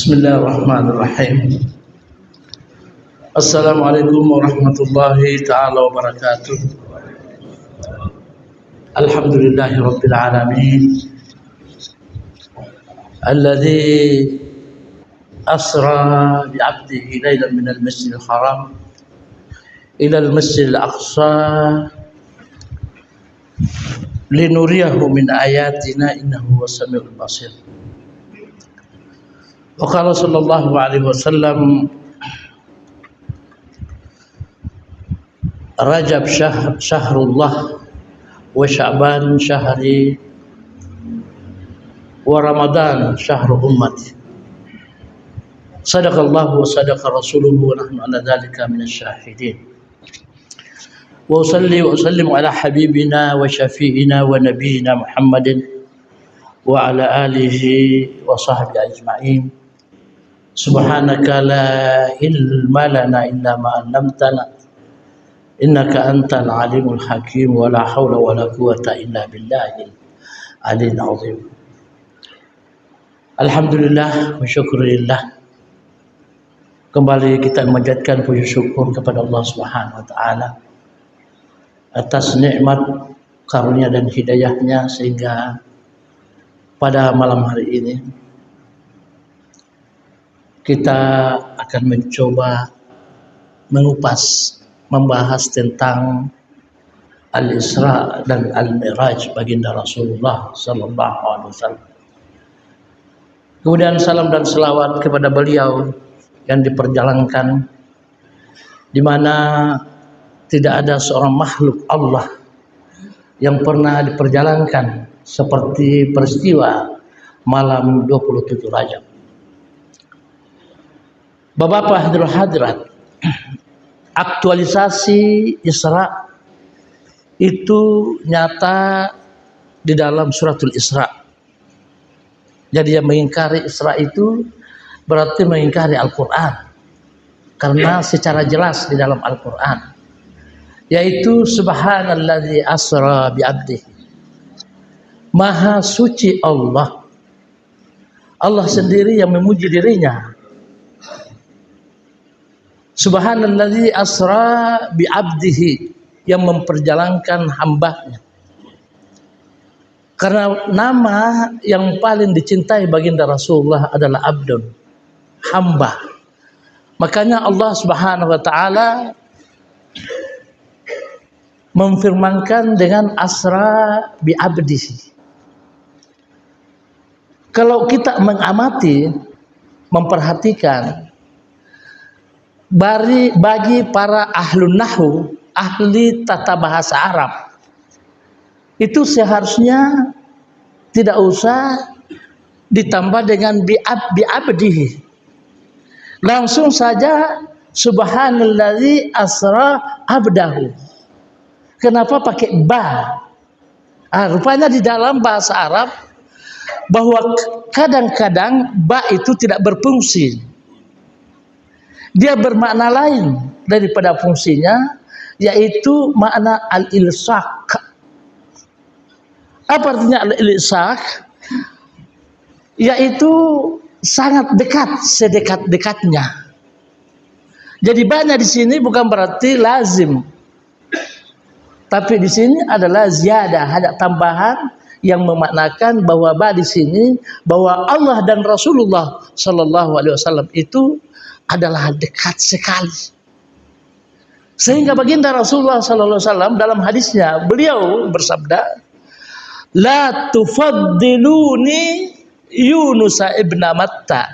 Bismillahirrahmanirrahim. Assalamualaikum warahmatullahi ta'ala wabarakatuh. Alhamdulillahi rabbil alamin, alladhi asra bi'abdihi laylan minal masjidil haram ilal masjidil aqsa linuriyahu min ayatina innahu was-sami'ul basir. Wa qala sallallahu alaihi wasallam, Rajab syahrullah wa Sya'ban syahri wa Ramadan syahru ummati. Sadaqallahu wa sadaqa rasuluhu wa nahnu ala dzalika minasyahidin. Wa usalli wa usallimu ala habibina wa syafi'ina wa nabiyyina Muhammadin wa ala alihi wa sahbihi ajma'in. Subhanaka la ilma lana illa ma 'allamtana innaka antal alimul hakim wa la haula wa la quwwata illa billahil aliyyil azim. Alhamdulillah wa syukurillah. Kembali kita memanjatkan puji syukur kepada Allah Subhanahu wa taala atas nikmat karunia dan hidayahnya sehingga pada malam hari ini kita akan mencoba mengupas, membahas tentang Al-Isra dan Al-Mi'raj baginda Rasulullah sallallahu alaihi wasallam. Kemudian salam dan selawat kepada beliau yang diperjalankan di mana tidak ada seorang makhluk Allah yang pernah diperjalankan seperti peristiwa malam 27 Rajab. Bapak-bapak hadirin hadirat, aktualisasi Isra itu nyata di dalam suratul Isra. Jadi yang mengingkari Isra itu berarti mengingkari Al-Quran, karena secara jelas di dalam Al-Quran yaitu subhanalladzi asra bi'abdihi, maha suci Allah. Allah sendiri yang memuji dirinya. Subhanalladzi asra bi'abdihi, yang memperjalankan hambanya. Karena nama yang paling dicintai baginda Rasulullah adalah abdun, hamba. Makanya Allah Subhanahu wa taala memfirmankan dengan asra bi'abdihi. Kalau kita mengamati, memperhatikan, bagi para ahlun nahwu, ahli tata bahasa Arab, itu seharusnya tidak usah ditambah dengan bi'abdihi. Langsung saja subhanalladzi asra abdahu. Kenapa pakai ba? Rupanya di dalam bahasa Arab bahwa kadang-kadang ba itu tidak berfungsi. Dia bermakna lain daripada fungsinya, yaitu makna al-ilsaq. Apa artinya al-ilsaq? Yaitu sangat dekat, sedekat-dekatnya. Jadi banyak di sini bukan berarti lazim, tapi di sini adalah ziyadah, ada tambahan yang memaknakan bahwa di sini bahwa Allah dan Rasulullah Sallallahu Alaihi Wasallam itu adalah dekat sekali. Sehingga baginda Rasulullah Sallallahu Alaihi Wasallam dalam hadisnya beliau bersabda, la tufaddiluni Yunus ibn Matta.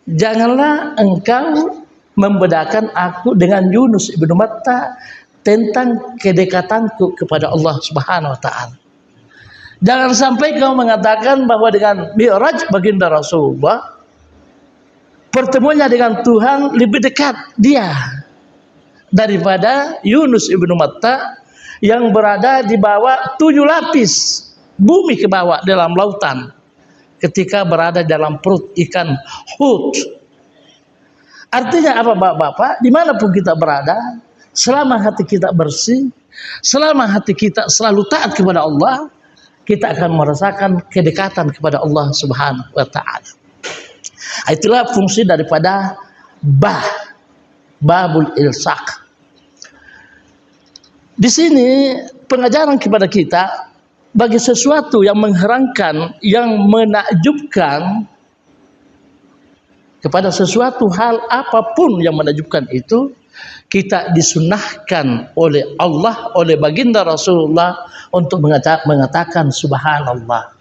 Janganlah engkau membedakan aku dengan Yunus ibn Matta tentang kedekatanku kepada Allah Subhanahu wa taala. Jangan sampai kau mengatakan bahwa dengan Mi'raj baginda Rasulullah pertemuannya dengan Tuhan lebih dekat dia daripada Yunus ibnu Matta yang berada di bawah 7 lapis bumi ke bawah dalam lautan ketika berada dalam perut ikan hut. Artinya apa bapak-bapak? Dimanapun kita berada, selama hati kita bersih, selama hati kita selalu taat kepada Allah, kita akan merasakan kedekatan kepada Allah Subhanahu wa taala. Itulah fungsi daripada babul ilsaq. Di sini pengajaran kepada kita bagi sesuatu yang mengherankan, yang menakjubkan, kepada sesuatu hal apapun yang menakjubkan itu, kita disunahkan oleh Allah, oleh baginda Rasulullah untuk mengatakan subhanallah.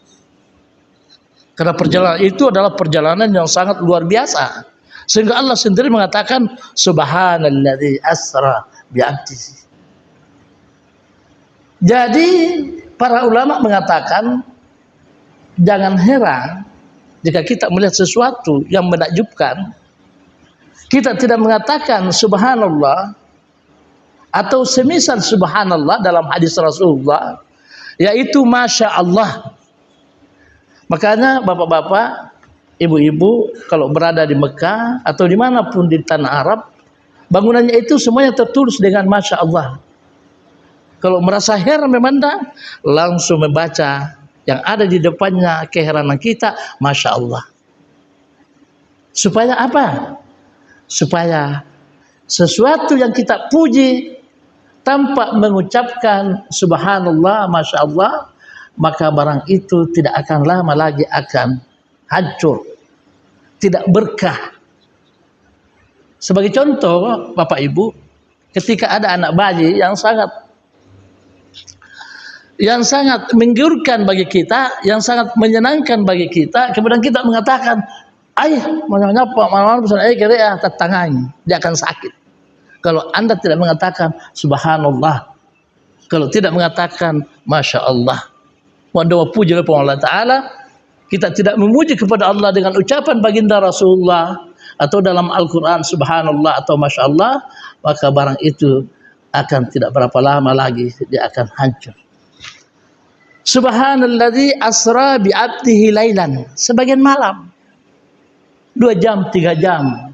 Karena perjalanan itu adalah perjalanan yang sangat luar biasa. Sehingga Allah sendiri mengatakan subhanalladzi asra bi'abdihi. Jadi para ulama mengatakan jangan heran jika kita melihat sesuatu yang menakjubkan, kita tidak mengatakan subhanallah atau semisal subhanallah dalam hadis Rasulullah, yaitu masya Allah. Makanya bapak-bapak, ibu-ibu kalau berada di Mekah atau dimanapun di tanah Arab, bangunannya itu semuanya tertulis dengan masya Allah. Kalau merasa heran memandang, langsung membaca yang ada di depannya keheranan kita, masya Allah. Supaya apa? Supaya sesuatu yang kita puji tanpa mengucapkan subhanallah, masya Allah, maka barang itu tidak akan lama lagi akan hancur, tidak berkah. Sebagai contoh, Bapak Ibu, ketika ada anak bayi yang sangat menggiurkan bagi kita, yang sangat menyenangkan bagi kita, kemudian kita mengatakan, ayah, malam pesan ayah kira ya tetangani, dia akan sakit. Kalau Anda tidak mengatakan subhanallah, kalau tidak mengatakan masya Allah, wa puji kepada Allah Ta'ala, kita tidak memuji kepada Allah dengan ucapan baginda Rasulullah atau dalam Al-Quran subhanallah atau masya Allah, maka barang itu akan tidak berapa lama lagi dia akan hancur. Subhanalladzi asra bi'abdihi lailan, sebagian malam, 2 jam 3 jam.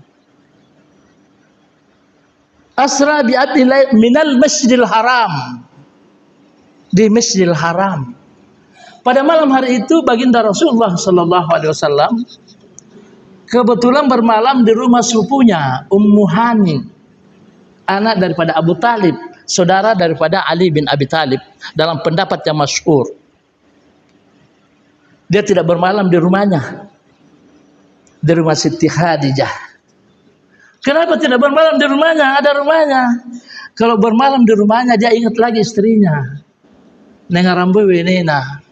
Asra bi'abdihi lailan minal masjidil haram, di Masjidil Haram. Pada malam hari itu baginda Rasulullah sallallahu alaihi wasallam kebetulan bermalam di rumah sepupunya Ummu Hani, anak daripada Abu Talib, saudara daripada Ali bin Abi Talib, dalam pendapat yang masyhur. Dia tidak bermalam di rumahnya, di rumah Siti Khadijah. Kenapa tidak bermalam di rumahnya? Ada rumahnya. Kalau bermalam di rumahnya, dia ingat lagi istrinya, Nengarambu Wenena.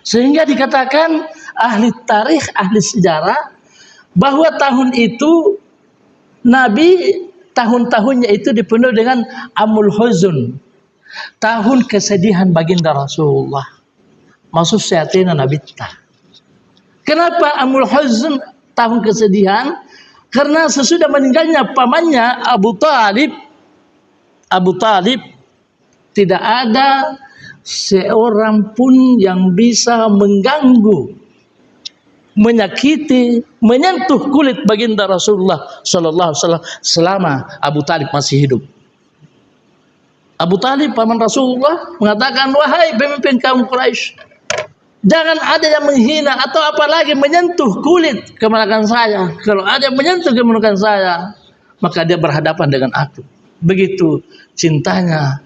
Sehingga dikatakan ahli tarikh, ahli sejarah, bahwa tahun itu Nabi tahun-tahunnya itu dipenuhi dengan amul huzun, tahun kesedihan baginda Rasulullah. Maksud sehatina Nabi ta. Kenapa amul huzun, tahun kesedihan? Karena sesudah meninggalnya pamannya Abu Talib, tidak ada seorang pun yang bisa mengganggu, menyakiti, menyentuh kulit baginda Rasulullah sallallahu alaihi wasallam selama Abu Talib masih hidup. Abu Talib paman Rasulullah mengatakan, wahai pemimpin kaum Quraisy, jangan ada yang menghina atau apalagi menyentuh kulit kemenakan saya. Kalau ada yang menyentuh kemenakan saya, maka dia berhadapan dengan aku. Begitu cintanya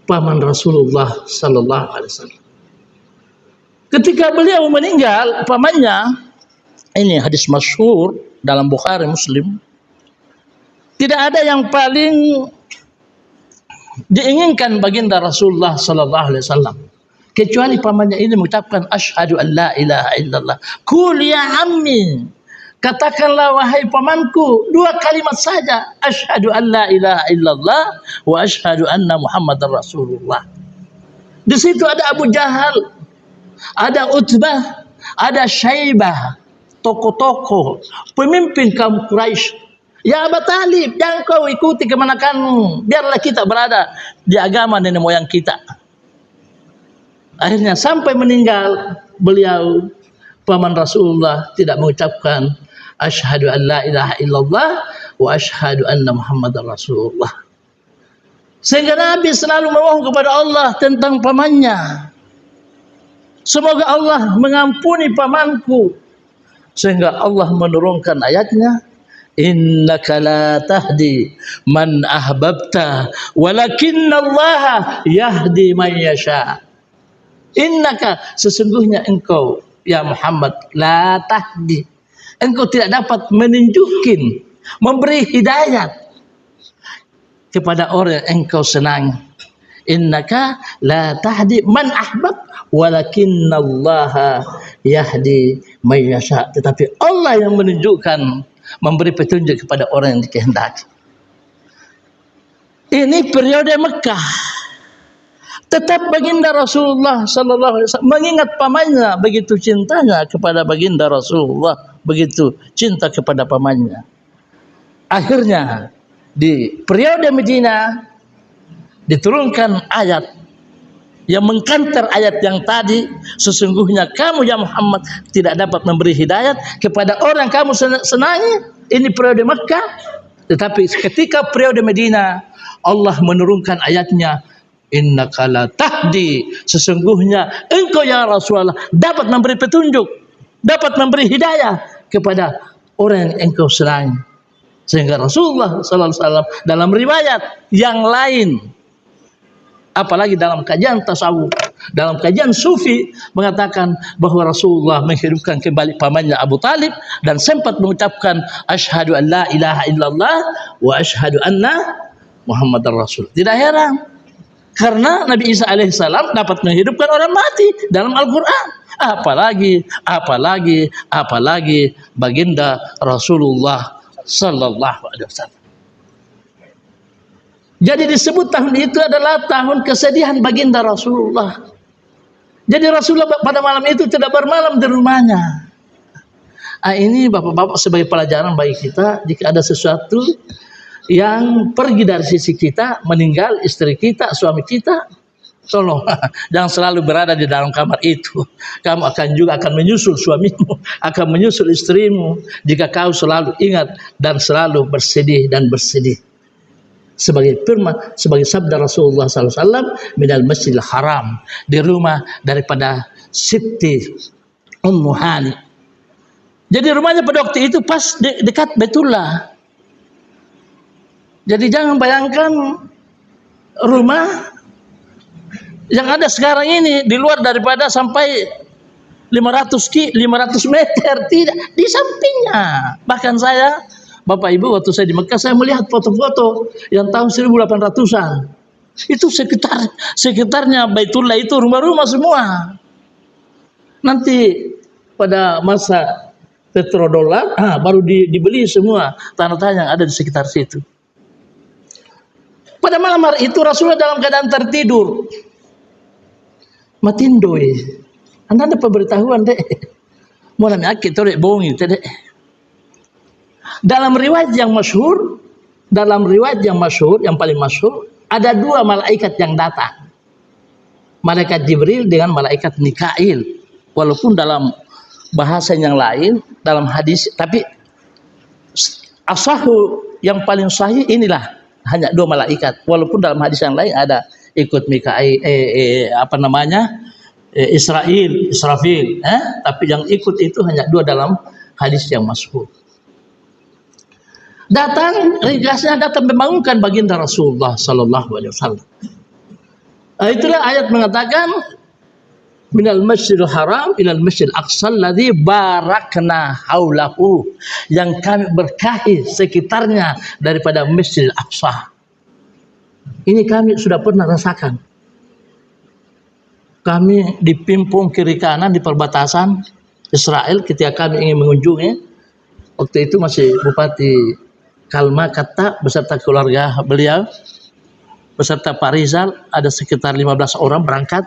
paman Rasulullah sallallahu alaihi wasallam. Ketika beliau meninggal, pamannya, ini hadis masyhur dalam Bukhari Muslim, tidak ada yang paling diinginkan baginda Rasulullah sallallahu alaihi wasallam kecuali pamannya ini mengucapkan asyhadu an la ilaha illallah. Qul ya ammi, katakanlah wahai pamanku 2 kalimat saja, asyhadu an la ilaha illallah wa asyhadu anna muhammadar rasulullah. Di situ ada Abu Jahal, ada Utbah, ada Syaibah, tokoh-tokoh pemimpin kaum Quraisy. Ya Abu Talib, jangan kau ikuti kemenakanmu, biarlah kita berada di agama nenek moyang kita. Akhirnya sampai meninggal beliau, paman Rasulullah tidak mengucapkan asyhadu an la ilaha illallah wa asyhadu anna muhammadar rasulullah. Sehingga Nabi selalu memohon kepada Allah tentang pamannya. Semoga Allah mengampuni pamanku sehingga Allah menurunkan ayatnya, innaka la tahdi man ahbabta walakinallaha yahdi man yasha. Innaka, sesungguhnya engkau ya Muhammad, la tahdi, engkau tidak dapat menunjukin, memberi hidayat kepada orang yang engkau senangi. Innaka la tahdi man ahbab walakinallaha yahdi man yasha. Tetapi Allah yang menunjukkan, memberi petunjuk kepada orang yang dikehendaki. Ini periode Mekah. Tetap baginda Rasulullah sallallahu alaihi wasallam mengingat pamannya, begitu cintanya kepada baginda Rasulullah, begitu cinta kepada pamannya. Akhirnya di periode Medina diturunkan ayat yang mengkanter ayat yang tadi, sesungguhnya kamu ya Muhammad tidak dapat memberi hidayat kepada orang kamu senangi. Ini periode Mekah. Tetapi ketika periode Medina, Allah menurunkan ayatnya, innaka la tahdi, sesungguhnya engkau ya Rasulullah dapat memberi petunjuk, dapat memberi hidayah kepada orang yang engkau senangi. Sehingga Rasulullah sallallahu alaihi wasallam dalam riwayat yang lain, apalagi dalam kajian tasawuf, dalam kajian sufi, mengatakan bahwa Rasulullah menghidupkan kembali pamannya Abu Talib dan sempat mengucapkan asyhadu an la ilaha illallah wa asyhadu anna Muhammadar Rasul. Tidak heran, karena Nabi Isa alaihissalam dapat menghidupkan orang mati dalam Al-Quran. Apalagi baginda Rasulullah sallallahu alaihi wasallam. Jadi disebut tahun itu adalah tahun kesedihan baginda Rasulullah. Jadi Rasulullah pada malam itu tidak bermalam di rumahnya. Ini bapak-bapak sebagai pelajaran bagi kita, jika ada sesuatu yang pergi dari sisi kita, meninggal istri kita, suami kita, tolong jangan selalu berada di dalam kamar itu. Kamu akan menyusul suamimu, akan menyusul istrimu, jika kau selalu ingat dan selalu bersedih dan bersedih. Sebagai firman, sebagai sabda Rasulullah SAW, minal masjidil haram, di rumah daripada Siti Ummu Hani. Jadi rumahnya pada waktu itu pas dekat Baitullah. Jadi jangan bayangkan rumah yang ada sekarang ini di luar daripada sampai 500 meter, tidak, di sampingnya. Bahkan saya, Bapak Ibu, waktu saya di Mekah, saya melihat foto-foto yang tahun 1800-an. Itu sekitarnya Baitullah itu rumah-rumah semua. Nanti pada masa petrodolar, baru dibeli semua tanah-tanah yang ada di sekitar situ. Pada malam hari itu Rasulullah dalam keadaan tertidur. Matindoi. Anda ada pemberitahuan dek. Mau namanya akit dek bohong itu dek. Dalam riwayat yang masyhur, yang paling masyhur, ada dua malaikat yang datang. Malaikat Jibril dengan malaikat Mikail. Walaupun dalam bahasa yang lain, dalam hadis, tapi asahu yang paling sahih inilah hanya dua malaikat. Walaupun dalam hadis yang lain ada ikut Mikail, Israfil, tapi yang ikut itu hanya dua dalam hadis yang masyhur. Ringkasnya datang membangunkan baginda Rasulullah sallallahu alaihi wasallam. Itulah ayat mengatakan minal masjidil haram ilal masjidil aqsa alladzi barakna haulahu, yang kami berkahi sekitarnya daripada Masjidil Aqsa. Ini kami sudah pernah rasakan. Kami dipimpung kiri kanan di perbatasan Israel ketika kami ingin mengunjungi. Waktu itu masih Bupati Kalma Katta beserta keluarga beliau, beserta Pak Rizal, ada sekitar 15 orang berangkat.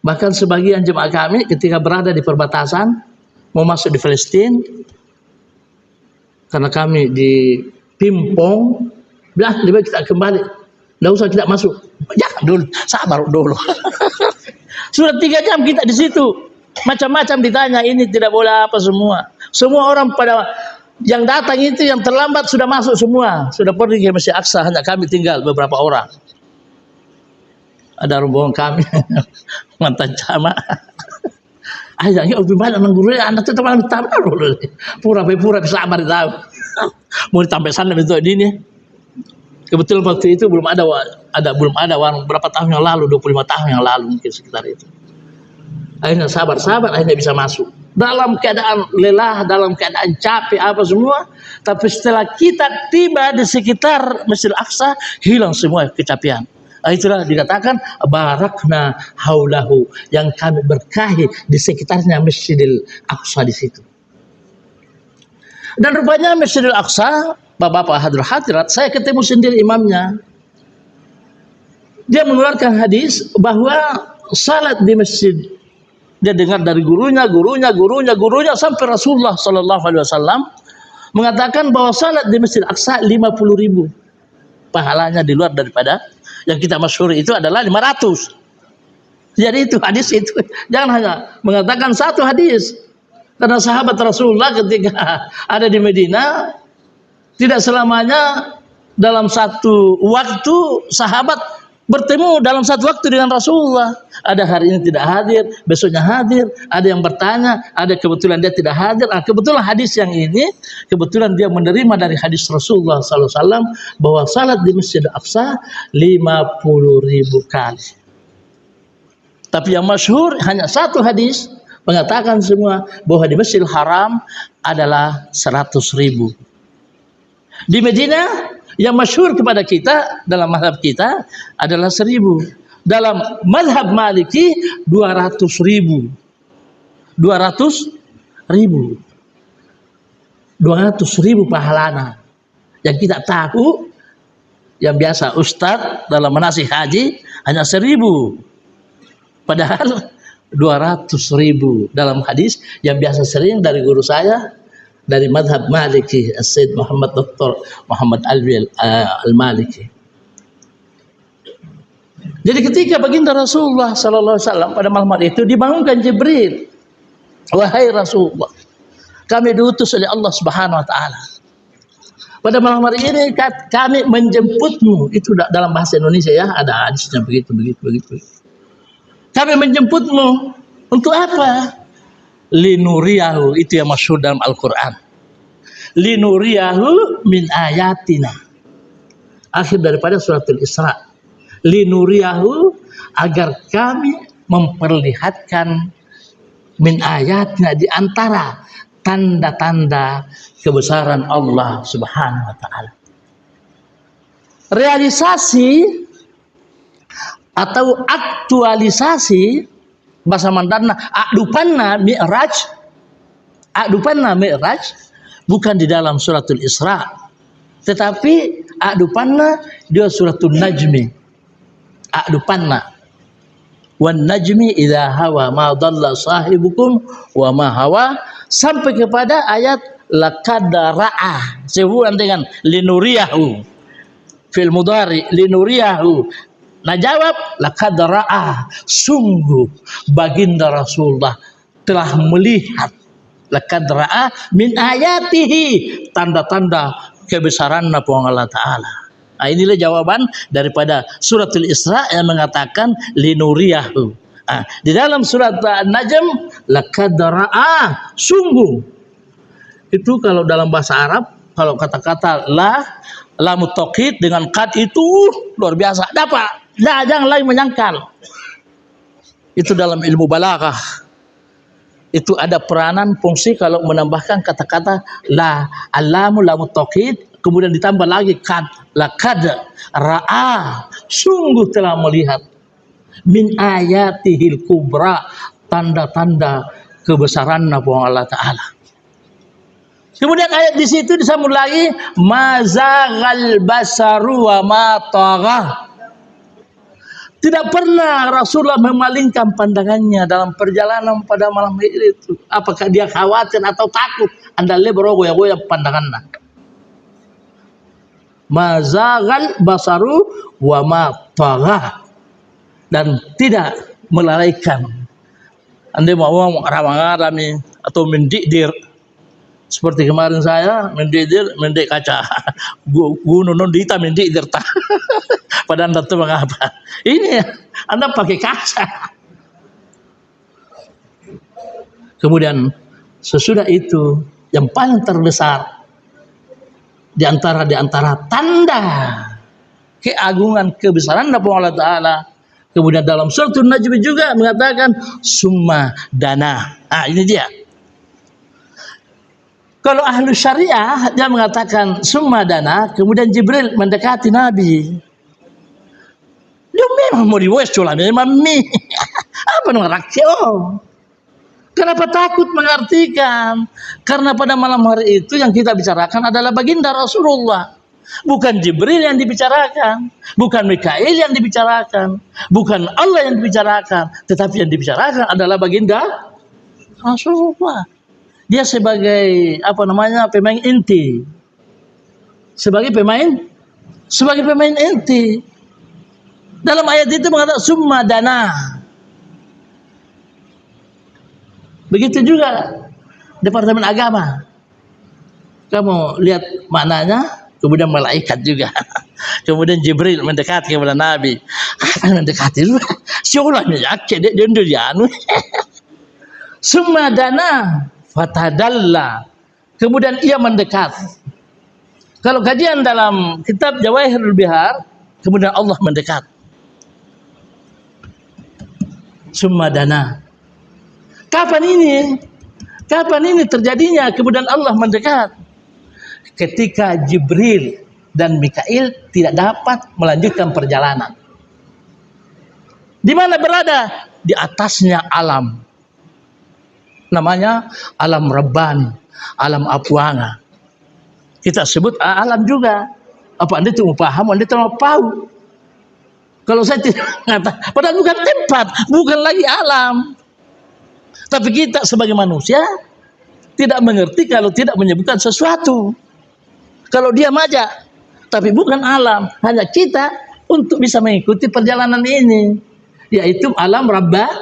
Bahkan sebagian jemaah kami ketika berada di perbatasan mau masuk di Palestina, karena kami di Pimpong, bilang lebih baik kita kembali, tidak usah kita masuk. Jangan dulu, sabar dulu. Sudah 3 jam kita di situ, macam-macam ditanya, ini tidak boleh apa semua. Semua orang pada yang datang itu yang terlambat sudah masuk semua, sudah pergi ke Masjid Aqsa, hanya kami tinggal beberapa orang. Ada rombongan kami mantan jamaah. Ayahnya lebih banyak menggurui anak itu malah ditambah pura-pura sabar tahu. Mau ditambah sana bentuk ini. Kebetulan waktu itu belum ada warung berapa tahun yang lalu, 25 tahun yang lalu mungkin sekitar itu. Akhirnya sabar, akhirnya bisa masuk. Dalam keadaan lelah, dalam keadaan capek apa semua, tapi setelah kita tiba di sekitar Masjidil Aqsa, hilang semua kecapean. Itulah dikatakan barakna haulahu, yang kami berkahi di sekitarnya Masjidil Aqsa di situ. Dan rupanya Masjidil Aqsa, Bapak-bapak hadirat, saya ketemu sendiri imamnya. Dia mengeluarkan hadis bahwa salat di masjid, dia dengar dari gurunya sampai Rasulullah Sallallahu Alaihi Wasallam mengatakan bahwa salat di Masjid Aqsa 50.000 pahalanya, di luar daripada yang kita masyhur itu adalah 500. Jadi itu hadis itu, jangan hanya mengatakan satu hadis. Karena sahabat Rasulullah ketika ada di Medina, tidak selamanya dalam satu waktu sahabat bertemu dalam satu waktu dengan Rasulullah. Ada hari ini tidak hadir, besoknya hadir, ada yang bertanya, ada kebetulan dia tidak hadir. Kebetulan hadis yang ini, kebetulan dia menerima dari hadis Rasulullah SAW bahwa salat di Masjid Aqsa 50.000 kali. Tapi yang masyhur hanya satu hadis mengatakan semua bahwa di Masjidil Haram adalah 100.000. Di Medina yang masyhur kepada kita dalam mazhab kita adalah 1.000. Dalam mazhab Maliki 200.000. 200.000 pahalana. Yang kita tahu, yang biasa ustadz dalam manasik haji hanya 1.000. Padahal 200.000 dalam hadis yang biasa sering dari guru saya dari madhab Maliki, Sayyid Muhammad Dr. Muhammad Alwi Al-Maliki. Jadi ketika baginda Rasulullah Sallallahu Alaihi Wasallam pada malam hari itu dibangunkan Jibril, wahai Rasulullah, kami diutus oleh Allah Subhanahu Wa Taala. Pada malam hari ini kami menjemputmu. Itu dalam bahasa Indonesia ya, ada hadisnya begitu. Kami menjemputmu untuk apa? Linuriyahu, itu yang masyhur dalam Al-Quran. Linuriyahu min ayatina. Akhir daripada suratul Isra. Linuriyahu, agar kami memperlihatkan min ayatina, di antara tanda-tanda kebesaran Allah Subhanahu wa taala. Realisasi atau aktualisasi bahasa Mandarna akdupanna mi'raj bukan di dalam suratul Isra, tetapi akdupanna dia suratul Najmi. Akdupanna wan najmi idza hawa ma dhalla sahibukum wa ma hawa, sampai kepada ayat laqad ra'a, sebutan dengan linuriyahu fil mudhari, linuriyahu. Nah jawab laqad ra'a, sungguh baginda Rasulullah telah melihat, laqad ra'a min ayatihi, tanda-tanda kebesaran Allah Ta'ala. Nah inilah jawaban daripada suratul Isra yang mengatakan linuriyahu. Nah, di dalam surat Najm laqad ra'a, sungguh. Itu kalau dalam bahasa Arab, kalau kata-kata lam taukid dengan qad itu luar biasa, dapat. Nah, jangan lagi menyangkal. Itu dalam ilmu balaghah. Itu ada peranan fungsi kalau menambahkan kata-kata la, alamu lamu taukid, kemudian ditambah lagi kad, laqad ra'a, sungguh telah melihat, min ayatihil kubra, tanda-tanda kebesaran Allah Ta'ala. Kemudian ayat di situ disambung lagi, mazaghal basaru wa ma tagha. Tidak pernah Rasulullah memalingkan pandangannya dalam perjalanan pada malam itu. Apakah dia khawatir atau takut? Anda lihat berogoh-goyah pandangannya. Mazaghal basaru wa ma tagha, dan tidak melalaikan. Anda mau ramang-ramang atau mendidir seperti kemarin saya mendik kaca gunung non dita mendidir tak. Pada Anda tuh mengapa? Ini Anda pakai kaca. Kemudian sesudah itu yang paling terbesar di antara tanda keagungan kebesaran Allah Ta'ala. Kemudian dalam suratul Najm juga mengatakan summa dana. Ini dia. Kalau ahlu syariah dia mengatakan summa dana, kemudian Jibril mendekati Nabi. Dia memang mau diwes cula memang mi. Apa nang rakio? Kenapa takut mengartikan? Karena pada malam hari itu yang kita bicarakan adalah baginda Rasulullah. Bukan Jibril yang dibicarakan, bukan Mikail yang dibicarakan, bukan Allah yang dibicarakan, tetapi yang dibicarakan adalah baginda Rasulullah. Dia sebagai pemain inti. Sebagai pemain inti. Dalam ayat itu mengatakan summa dana. Begitu juga Departemen Agama. Kamu lihat maknanya, kemudian malaikat juga. Kemudian Jibril mendekat kepada Nabi. Mendekati dulu. Siulahnya yakin dia anu. Summa dana fatadalla. Kemudian ia mendekat. Kalau kajian dalam kitab Jawahirul Bihar, kemudian Allah mendekat. Summa dana. Kapan ini terjadinya kemudian Allah mendekat? Ketika Jibril dan Mikail tidak dapat melanjutkan perjalanan. Di mana berada? Di atasnya alam. Namanya alam Rabbani, alam Apuanga. Kita sebut alam juga. Apa Anda itu mau paham, Anda itu mau tahu. Kalau saya tidak mengatakan, padahal bukan tempat, bukan lagi alam. Tapi kita sebagai manusia tidak mengerti kalau tidak menyebutkan sesuatu. Kalau dia aja, tapi bukan alam. Hanya kita untuk bisa mengikuti perjalanan ini, yaitu alam Rabbani,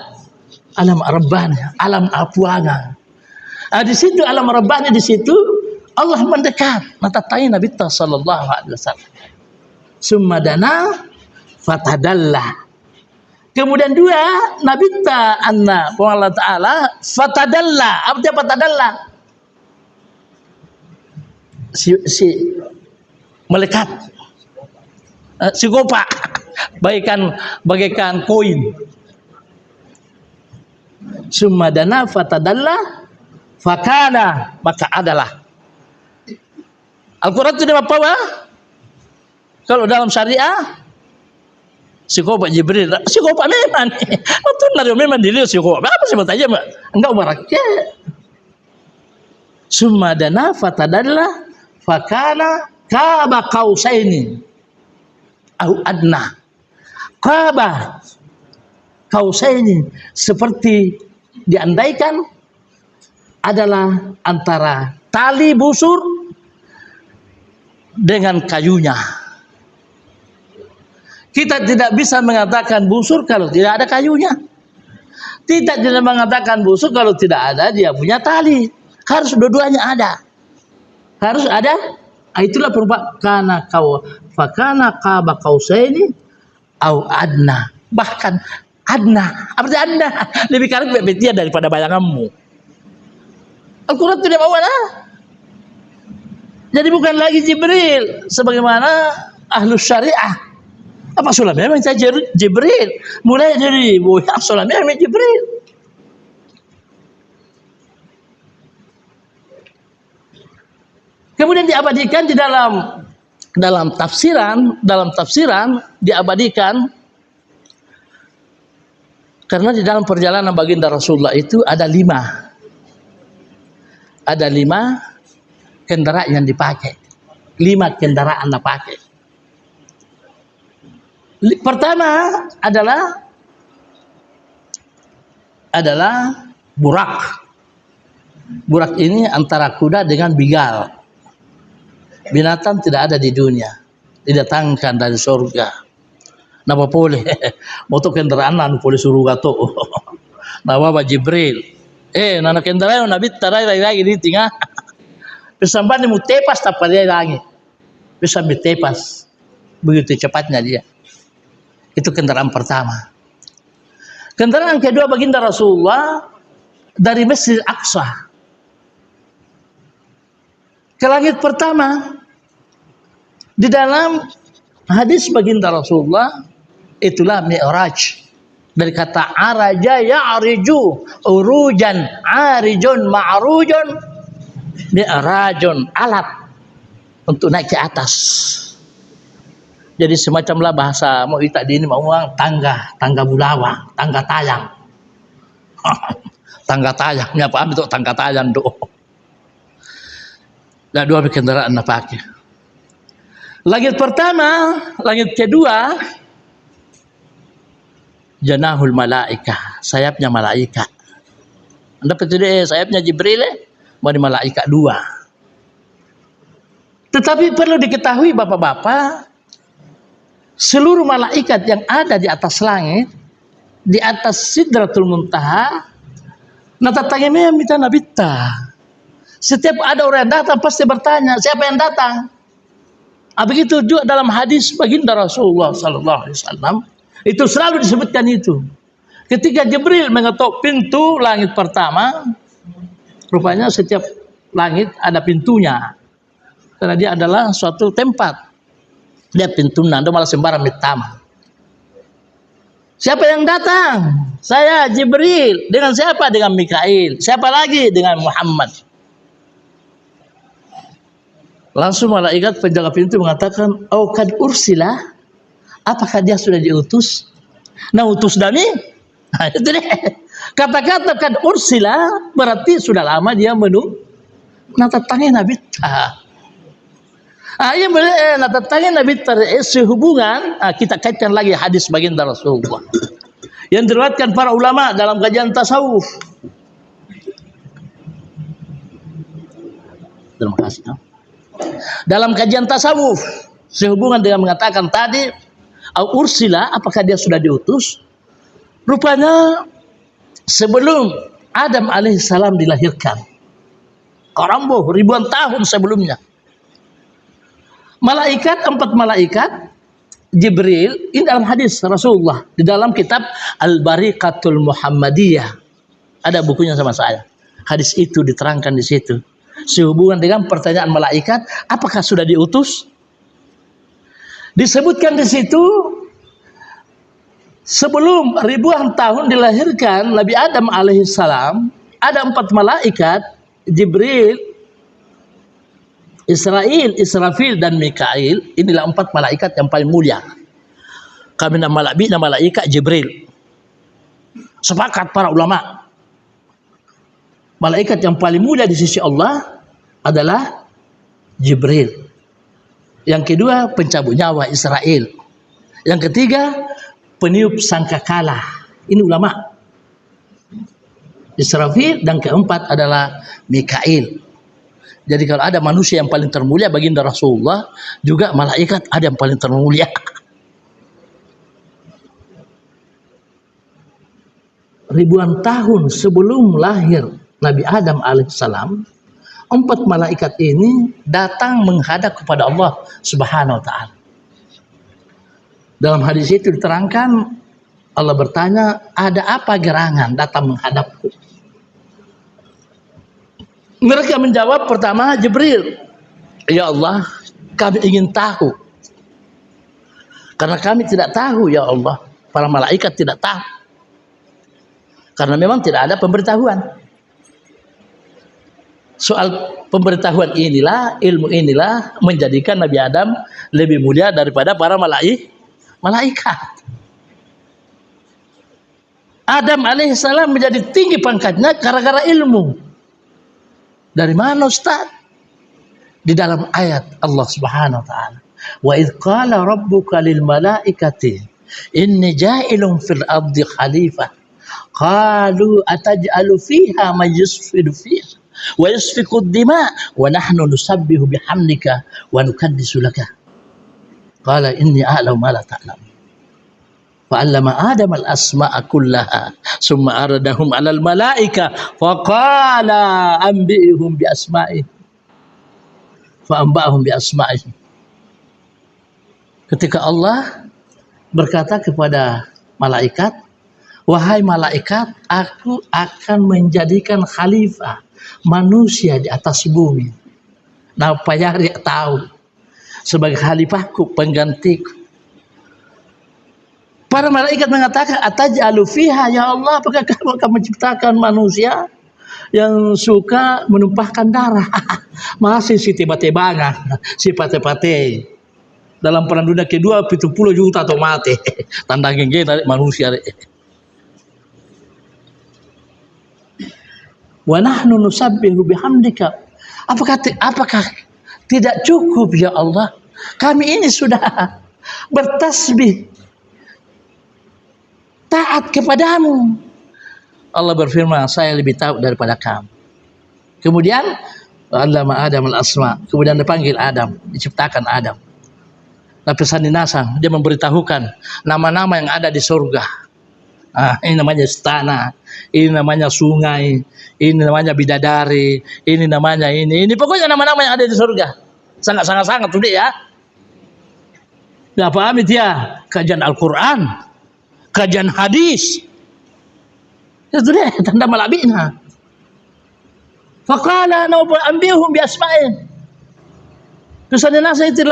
alam Apuanga. Di situ alam Rabbani, di situ Allah mendekat. Natatai Nabi sallallahu alaihi wasallam. Summa dana fatadalla. Kemudian dua, Nabi anna Allah Ta'ala fatadalla. Apa dia fatadalla? Si melekat. Si gopak. Bagaikan koin. Summa dana fatadalla fakana, maka adalah. Al-Quran itu apa? Kalau dalam syariah psikopat Jibril, psikopat memang. Betul lah, memang diri psikopat. Apa sebut aja mbak? Enggak baraknya. Summa dana fatadalla fakana qaba qausaini au adna. Qaba qausaini, seperti diandaikan adalah antara tali busur dengan kayunya. Kita tidak bisa mengatakan busur kalau tidak ada kayunya. Tidak mengatakan busur kalau tidak ada dia punya tali. Harus dua-duanya ada. Harus ada. Itulah perumpamaan fakana qaba qausaini au adna. Bahkan adna. Apa artinya adna? Lebih karib betia daripada bayanganmu. Al-Quran tidak mau ada. Jadi bukan lagi Jibril sebagaimana ahlus syariah. Apa sulamnya memang saya Jibril. Mulai dari buah sulamnya memang Jibril. Kemudian diabadikan di dalam tafsiran diabadikan karena di dalam perjalanan baginda Rasulullah itu ada 5 kendaraan yang dipakai. 5 kendaraan dipakai. Pertama adalah burak. Burak ini antara kuda dengan bigal. Binatang tidak ada di dunia, didatangkan dari surga. Napa boleh? Moto kendaraan anu boleh surga to. Nawa Jibril. Nana kendaraan nabi tarai lagi di tengah. Pesamban mu tepas tapadai lagi. Bisa ditepas. Begitu cepatnya dia. Itu kendaraan pertama. Kendaraan kedua baginda Rasulullah dari Masjid Aqsa ke langit pertama. Di dalam hadis baginda Rasulullah, itulah Mi'raj. Dari kata araja ya'riju, urujan, arijun, ma'rujun, mi'rajun, alat untuk naik ke atas. Jadi semacamlah bahasa mau kita di ini mau uang tangga bulawang, tangga tayang. Tangga tayang, apa itu tangga tayang doh. Dah dua kendaraan nak pakai. Langit pertama, langit kedua, janahul malaika, sayapnya malaikat. Anda percaya sayapnya Jibril, dari malaikat dua. Tetapi perlu diketahui bapak-bapak, seluruh malaikat yang ada di atas langit, di atas Sidratul Muntaha, natatangnya minta nabita. Setiap ada orang yang datang pasti bertanya, siapa yang datang? Begitu juga dalam hadis baginda Rasulullah sallallahu alaihi wasallam, itu selalu disebutkan itu. Ketika Jibril mengetuk pintu langit pertama, rupanya setiap langit ada pintunya. Karena dia adalah suatu tempat. Dia pintu nando malah sembarang mitama. Siapa yang datang? Saya Jibril. Dengan siapa? Dengan Mikail. Siapa lagi? Dengan Muhammad. Langsung malaikat penjaga pintu mengatakan, "Oh kad ursila?" Apakah dia sudah diutus? Nah, utus dami? Nah, itu deh. Kata-kata kad ursila berarti sudah lama dia menunggu. Natatangin Nabi. Iya boleh natatangin Nabi sehubungan. Kita kaitkan lagi hadis baginda Rasulullah yang diriwayatkan para ulama dalam kajian tasawuf. Terima kasih. Dalam kajian tasawuf sehubungan dengan mengatakan tadi ursila, apakah dia sudah diutus? Rupanya sebelum Adam alaihissalam dilahirkan, karamboh ribuan tahun sebelumnya, empat malaikat Jibril, ini dalam hadis Rasulullah di dalam kitab Al-Bariqatul Muhammadiyah, ada bukunya sama saya. Hadis itu diterangkan di situ. Sehubungan dengan pertanyaan malaikat, apakah sudah diutus? Disebutkan di situ, sebelum ribuan tahun dilahirkan Nabi Adam alaihissalam, ada 4 malaikat, Jibril, Israfil dan Mikail. Inilah 4 malaikat yang paling mulia. Kami nama malaikat Jibril. Sepakat para ulama, malaikat yang paling mulia di sisi Allah adalah Jibril. Yang kedua pencabut nyawa Israel. Yang ketiga peniup sangkakala. Ini ulama. Israfil, dan keempat adalah Mikail. Jadi kalau ada manusia yang paling termulia baginda Rasulullah, juga malaikat ada yang paling termulia. Ribuan tahun sebelum lahir Nabi Adam alaihissalam, 4 malaikat ini datang menghadap kepada Allah Subhanahu wa ta'ala. Dalam hadis itu diterangkan, Allah bertanya, ada apa gerangan datang menghadapku? Mereka menjawab, pertama Jibril, ya Allah, kami ingin tahu. Karena kami tidak tahu ya Allah, para malaikat tidak tahu. Karena memang tidak ada pemberitahuan. Soal pemberitahuan inilah, ilmu inilah menjadikan Nabi Adam lebih mulia daripada para malaikat. Adam alaihissalam menjadi tinggi pangkatnya gara-gara ilmu. Dari mana Ustaz? Di dalam ayat Allah Subhanahu wa ta'ala. Wa idh qala rabbuka lil malaikati inni ja'ilun fil ardi khalifah. Qalu ataj'alu fiha man yusfidu fiha wa yasfiku ad-dima wa nahnu nusabbihu bihamdika wa nukaddisu laka. Qala inni a'lamu ma la ta'lam. Fa'allama Adam al-asma'a kullaha summa aradahum 'alal malaika faqala anbi'hum bi asma'i fa'anba'ahum bi asma'i. Ketika Allah berkata kepada malaikat, wahai malaikat, aku akan menjadikan khalifah manusia di atas bumi. Nah, Payari tahu sebagai khalifahku, penggantiku. Para malaikat mengatakan, ataj'alu fiha, ya Allah, apakah kamu akan menciptakan manusia yang suka menumpahkan darah? Masih si tiba-tiba si pate-pate. Dalam perang dunia kedua 70 juta atau mati. Tanda gengge dari manusia. Wa nahnu nusabbihu bihamdika. Apakah tidak cukup ya Allah? Kami ini sudah bertasbih taat kepadamu. Allah berfirman, saya lebih tahu daripada kamu. Kemudian allama Adam al-asma. Kemudian dipanggil Adam, diciptakan Adam. Lapisan dinasang, dia memberitahukan nama-nama yang ada di surga. Ini namanya istana, ini namanya sungai, ini namanya bidadari, ini namanya ini pokoknya nama-nama yang ada di surga. Sangat tuh ya. Nah, paham dia kajian Al-Quran, kajian hadis. Itu dia tanda malabina. Faqala naubul ambihum bi asma'in. Terus nasa itu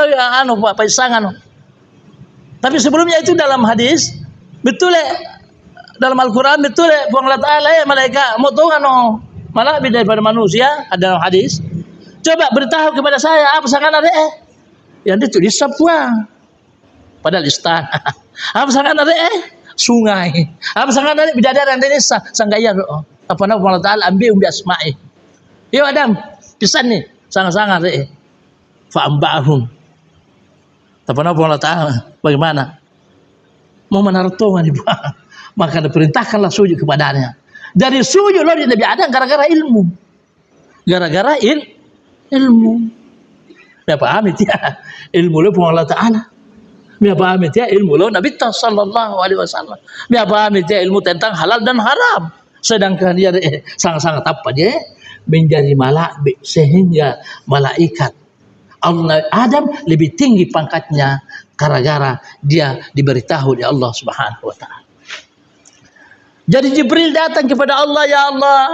pasangan. Tapi sebelumnya itu dalam hadis betul dalam Al-Quran betul buang Allah malaikat motongan malah beda daripada manusia ada dalam hadis. Coba beritahu kepada saya apa sangan ada yang ditulis sebuah padahal istana. Apa sangan ada sungai. Apa sangan ada bidadari yang desa sanggaya apa nama Allah Taala ambil bi asma'i. Yo Adam pisan nih sangat-sangat fa'ambahum. Tapi Allah Ta'ala bagaimana? Mau menartongan ibu. Maka diperintahkanlah sujud kepadanya. Dari sujud loh Nabi Adam gara-gara ilmu. Gara-gara ilmu. Ya paham itu ya. Ilmu lo Allah Ta'ala. Ya paham itu ya ilmu lo Nabi sallallahu alaihi wasallam. Ya paham itu ya ilmu tentang halal dan haram. Sedangkan dia sangat-sangat apa dia? Menjadi malaikat sehingga malaikat Allah Adam lebih tinggi pangkatnya gara-gara dia diberitahu oleh Allah Subhanahu wa taala. Jadi Jibril datang kepada Allah, ya Allah,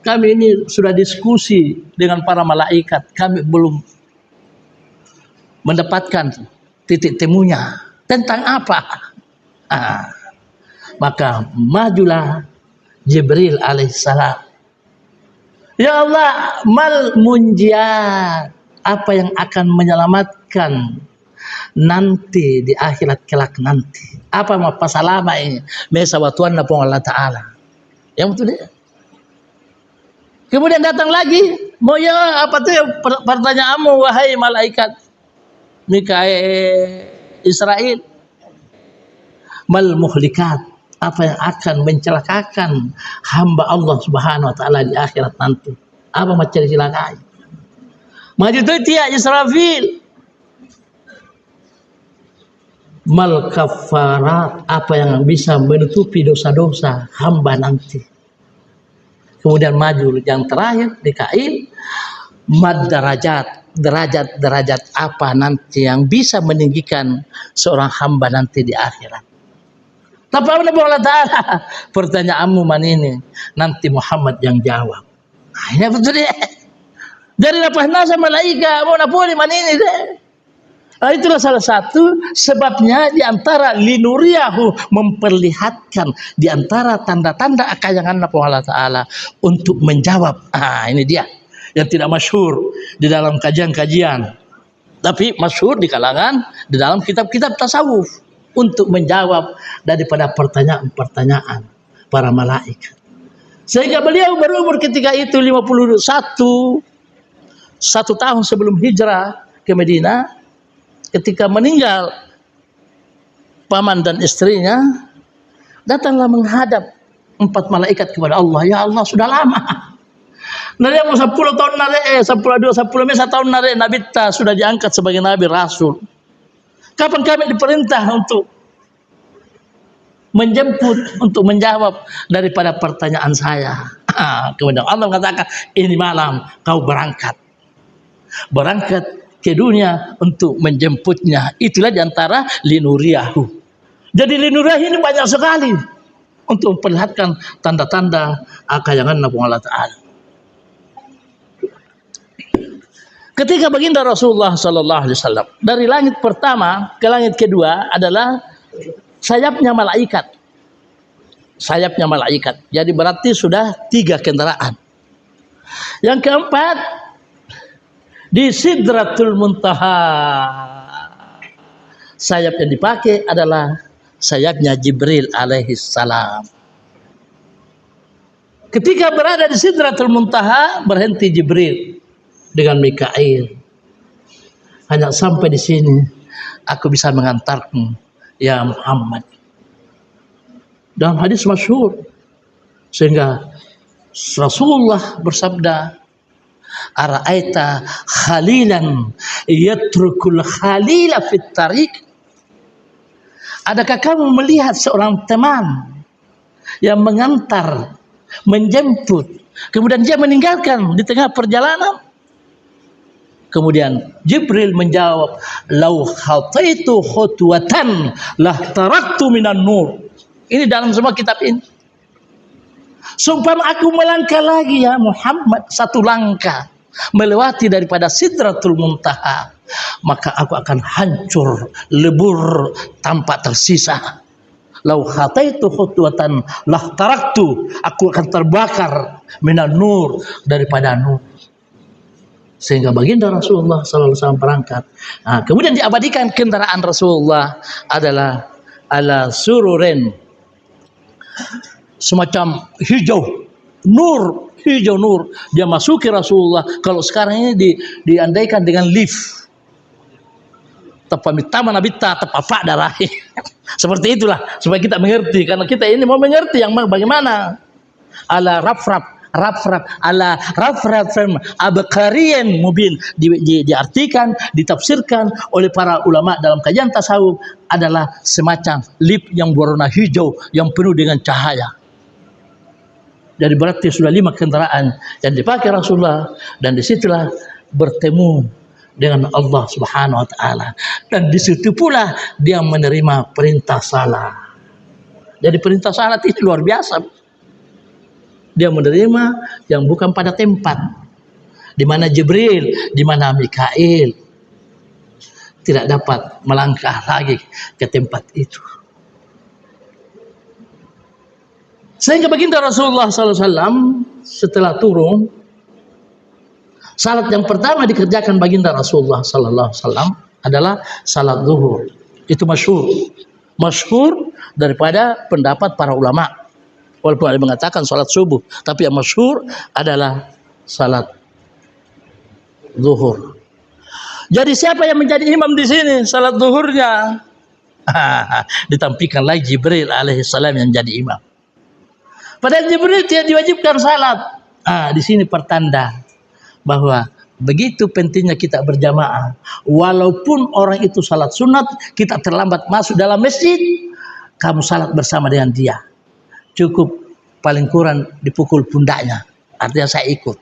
kami ini sudah diskusi dengan para malaikat, kami belum mendapatkan titik temunya tentang apa. Maka majulah Jibril alaihissalam. Ya Allah, mal munjiat, apa yang akan menyelamatkan nanti di akhirat kelak nanti. Apa masalama ini? Mesa watuan napong Allah Ta'ala. Yang betul dia. Kemudian datang lagi. Mau ya apa tuh pertanyaanmu wahai malaikat Mikael Israel. Mal muhlikat, apa yang akan mencelakakan hamba Allah Subhanahu wa taala di akhirat nanti. Apa macam celaka? Maju tu dia Israfil. Mal kafarat, apa yang bisa menutupi dosa-dosa hamba nanti. Kemudian maju yang terakhir Mikail, mad derajat apa nanti yang bisa meninggikan seorang hamba nanti di akhirat. Tapi Allah Ta'ala, pertanyaanmu man ini nanti Muhammad yang jawab. Ini betul dia. Dari lapas nasa malaikat mau napoli man ini deh. Itulah salah satu sebabnya diantara linuriyahu, memperlihatkan diantara tanda-tanda akayangan Allah Ta'ala untuk menjawab. Ini dia yang tidak masyhur di dalam kajian-kajian, tapi masyhur di kalangan di dalam kitab-kitab tasawuf untuk menjawab daripada pertanyaan-pertanyaan para malaikat. Sehingga beliau berumur ketika itu 51 tahun sebelum hijrah ke Madinah. Ketika meninggal paman dan istrinya, datanglah menghadap 4 malaikat kepada Allah. Ya Allah, sudah lama. Nari mau 10 tahun nari, 10 tahun nari, Nabi ta sudah diangkat sebagai Nabi Rasul. Kapan kami diperintah untuk menjemput, untuk menjawab daripada pertanyaan saya? Kemudian Allah mengatakan, ini malam kau berangkat ke dunia untuk menjemputnya. Itulah diantara linuriyahu. Jadi linuriyah ini banyak sekali. untuk memperlihatkan tanda-tanda kayangan Allah Ta'ala. Ketika baginda Rasulullah Sallallahu Alaihi Wasallam dari langit pertama ke langit kedua adalah sayapnya malaikat. Sayapnya malaikat. Jadi berarti sudah 3 kendaraan. Yang keempat di Sidratul Muntaha. Sayap yang dipakai adalah sayapnya Jibril alaihi salam. Ketika berada di Sidratul Muntaha, berhenti Jibril dengan Mikail. Hanya sampai di sini aku bisa mengantarmu ya Muhammad. Dalam hadis masyhur, sehingga Rasulullah bersabda, ara'aita khalilan yatrukul khalila fit tariq. Adakah kamu melihat seorang teman yang mengantar, menjemput, kemudian dia meninggalkan di tengah perjalanan? Kemudian Jibril menjawab, lau khataitu khutwatan lah taraktu minan nur. Ini dalam semua kitab ini. Sumpah aku melangkah lagi ya Muhammad, 1 langkah melewati daripada Sidratul Muntaha, maka aku akan hancur, lebur tanpa tersisa. Lau khataitu khutwatan lah taraktu, aku akan terbakar minan nur, daripada nur. Sehingga baginda Rasulullah sallallahu alaihi wasallam berangkat. Nah, kemudian diabadikan kendaraan Rasulullah adalah ala sururen, semacam hijau nur, hijau nur. Dia masuki Rasulullah. Kalau sekarang ini diandaikan dengan lift, tapamita manabita tapapak darah. Seperti itulah supaya kita mengerti, karena kita ini mau mengerti yang bagaimana. Ala rafraf ala rafraf abqariyan mubin, diartikan, ditafsirkan oleh para ulama dalam kajian tasawuf adalah semacam lip yang berwarna hijau yang penuh dengan cahaya. Jadi berarti sudah 5 kendaraan yang dipakai Rasulullah, dan disitulah bertemu dengan Allah Subhanahu Wa Taala, dan disitu pula dia menerima perintah salat. Jadi perintah salat ini luar biasa. Dia menerima yang bukan pada tempat, di mana Jibril, di mana Mikail tidak dapat melangkah lagi ke tempat itu. Sehingga baginda Rasulullah SAW setelah turun, salat yang pertama dikerjakan baginda Rasulullah SAW adalah salat zuhur. Itu masyhur daripada pendapat para ulama. Walaupun ada mengatakan salat subuh, tapi yang masyhur adalah salat zuhur. Jadi siapa yang menjadi imam di sini salat zuhurnya? Ditampilkan lagi Jibril alaihissalam yang jadi imam. Padahal Jibril tidak diwajibkan salat. Di sini pertanda bahwa begitu pentingnya kita berjamaah. Walaupun orang itu salat sunat, kita terlambat masuk dalam masjid, kamu salat bersama dengan dia. Cukup paling kurang dipukul pundaknya, artinya saya ikut.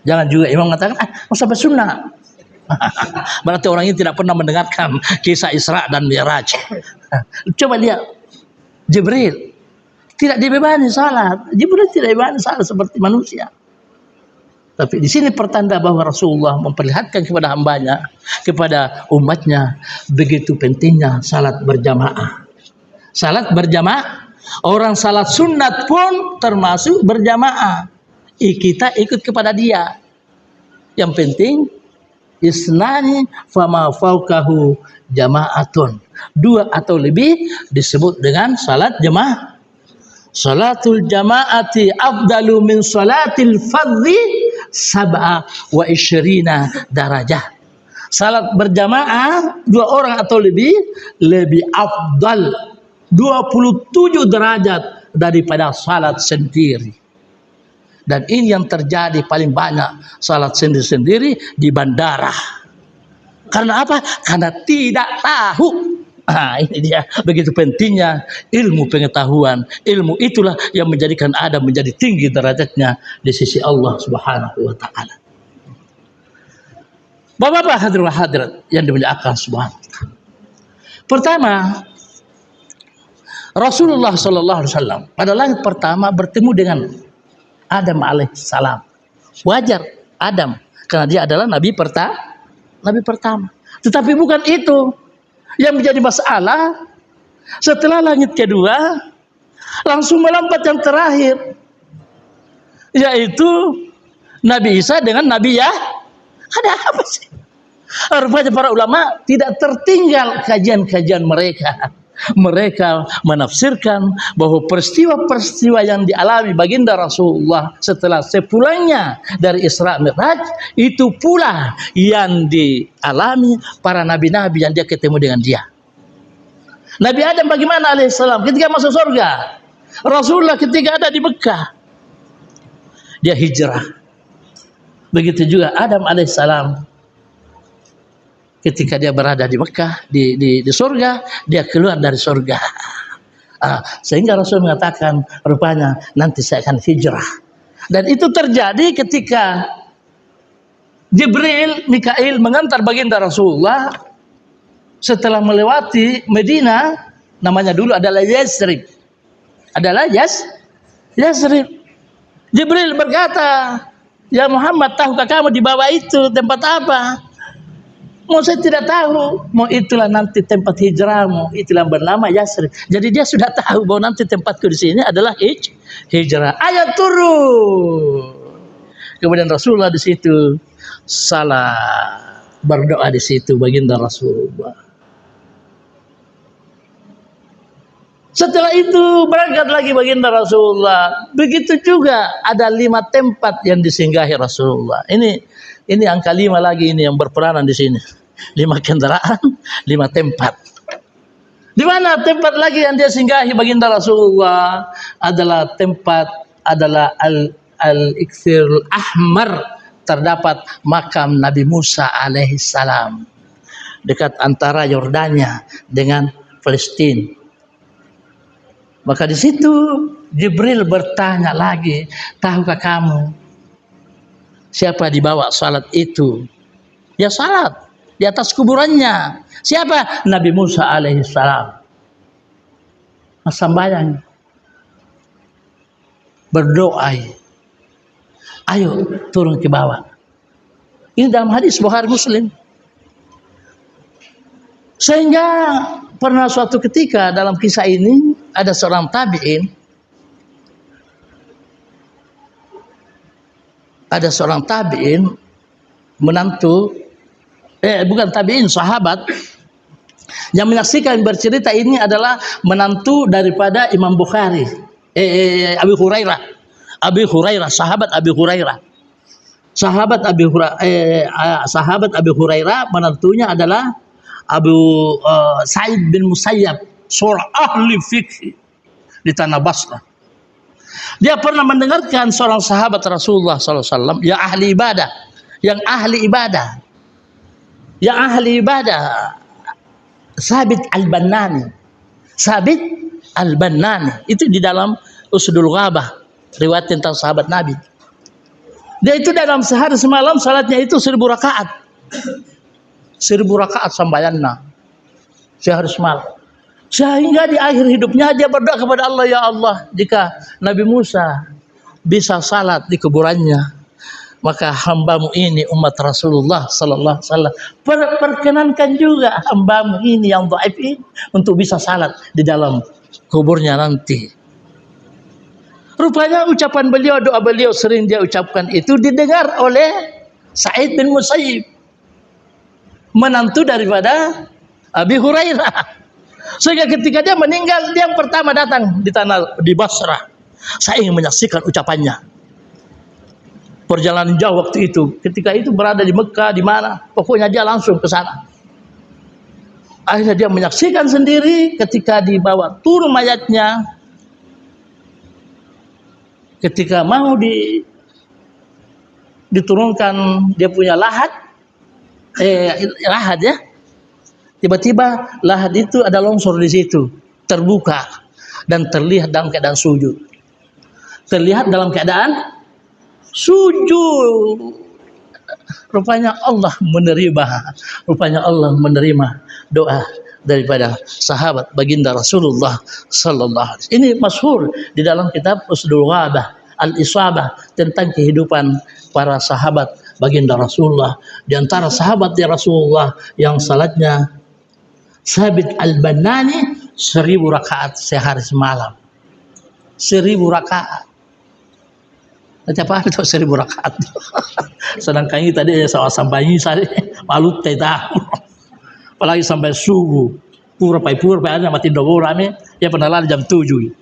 Jangan juga imam mengatakan, mau sampai sunnah. Berarti orang ini tidak pernah mendengarkan kisah Isra dan Mi'raj. Coba lihat, Jibril tidak dibebani salat. Jibril tidak dibebani salat seperti manusia. Tapi di sini pertanda bahwa Rasulullah memperlihatkan kepada hambanya, kepada umatnya, begitu pentingnya salat berjamaah. Salat berjamaah, orang salat sunat pun termasuk berjamaah. Kita ikut kepada dia. Yang penting isnani fama fauqahu jama'atun. 2 atau lebih disebut dengan salat jamaah. Salatul jama'ati afdalu min salatil fardhi 27 darajah. Salat berjamaah 2 orang atau lebih afdal 27 derajat daripada salat sendiri. Dan ini yang terjadi paling banyak, salat sendiri-sendiri di bandara. Karena apa? Karena tidak tahu. Ini dia, begitu pentingnya ilmu pengetahuan. Ilmu itulah yang menjadikan Adam menjadi tinggi derajatnya di sisi Allah Subhanahu wa taala. Bapak-bapak hadirin hadirat yang dimuliakan Subhanahu wa taala. Pertama, Rasulullah Sallallahu Alaihi Wasallam pada langit pertama bertemu dengan Adam alaihissalam. Wajar Adam karena dia adalah nabi pertama. Tetapi bukan itu yang menjadi masalah. Setelah langit kedua langsung melompat yang terakhir, yaitu Nabi Isa dengan Nabi ya. Ada apa sih? Rupanya para ulama tidak tertinggal kajian-kajian mereka. Mereka menafsirkan bahwa peristiwa-peristiwa yang dialami baginda Rasulullah setelah sepulangnya dari Isra Mi'raj itu pula yang dialami para nabi-nabi yang dia ketemu dengan dia. Nabi Adam bagaimana alaihissalam ketika masuk surga? Rasulullah ketika ada di Mekah dia hijrah. Begitu juga Adam alaihissalam ketika dia berada di Mekah, di surga, dia keluar dari surga. Sehingga Rasul mengatakan, rupanya nanti saya akan hijrah. Dan itu terjadi ketika Jibril, Mikail mengantar baginda Rasulullah setelah melewati Medina, namanya dulu adalah Yasrib. Yasrib. Jibril berkata, ya Muhammad, tahukah kamu di bawah itu tempat apa? Mau saya tidak tahu. Mau itulah nanti tempat hijrahmu. Itulah bernama Yasrib. Jadi dia sudah tahu bahwa nanti tempatku di sini adalah hijrah. Ayat turun. Kemudian Rasulullah di situ salah berdoa di situ baginda Rasulullah. Setelah itu berangkat lagi baginda Rasulullah. Begitu juga ada 5 tempat yang disinggahi Rasulullah. Ini angka 5 lagi ini yang berperanan di sini. 5 kendaraan, 5 tempat. Di mana tempat lagi yang dia singgahi baginda Rasulullah adalah Al-Iksirul Ahmar, terdapat makam Nabi Musa alaihissalam dekat antara Yordania dengan Palestina. Maka di situ Jibril bertanya lagi, tahukah kamu siapa dibawa salat itu? Ya salat di atas kuburannya. Siapa? Nabi Musa alaihissalam. Sembahyang, berdoa, ayo turun ke bawah. Ini dalam hadis Bukhari Muslim. Sehingga pernah suatu ketika dalam kisah ini ada seorang tabi'in, menantu, bukan tabi'in, sahabat yang menyaksikan bercerita ini adalah menantu daripada Imam Bukhari, Abi Hurairah, sahabat Abi Hurairah, menantunya adalah Abu Sa'id bin Musayyab, seorang ahli fikih di tanah Basrah. Dia pernah mendengarkan seorang sahabat Rasulullah SAW yang ahli ibadah, Sabit Al-Bannani. Itu di dalam Usdul Ghabah, riwayat tentang sahabat Nabi. Dia itu dalam sehari semalam salatnya itu 1000 rakaat. 1000 rakaat sambayanna sehari semalam. Sehingga di akhir hidupnya dia berdoa kepada Allah, ya Allah, jika Nabi Musa bisa salat di kuburannya, maka hambamu ini umat Rasulullah sallallahu alaihi wasallam, perkenankan juga hambamu ini yang dhaif ini untuk bisa salat di dalam kuburnya nanti. Rupanya ucapan beliau, doa beliau sering dia ucapkan itu didengar oleh Sa'id bin Musayyib, menantu daripada Abi Hurairah. Sehingga ketika dia meninggal, dia yang pertama datang di Basrah. Saya ingin menyaksikan ucapannya. Perjalanan jauh waktu itu. Ketika itu berada di Mekah, di mana, pokoknya dia langsung ke sana. Akhirnya dia menyaksikan sendiri ketika dibawa turun mayatnya. Ketika mau diturunkan dia punya lahat ya. Tiba-tiba lahat itu ada longsor di situ, terbuka dan terlihat dalam keadaan sujud. Rupanya Allah menerima doa daripada sahabat baginda Rasulullah sallallahu alaihi wasallam. Ini masyhur di dalam kitab Usdul Ghabah Al-Isabah tentang kehidupan para sahabat baginda Rasulullah. Di antara sahabat ya Rasulullah yang salatnya Sabit Al-Banani 1000 rakaat sehari semalam. 1000 rakaat. Apa itu 1000 rakaat? Sedangkan ini tadi sampai ini saya malu tidak. Apalagi sampai subuh. Pura-pai ada mati dogo rame. Ya pernah lari jam 7.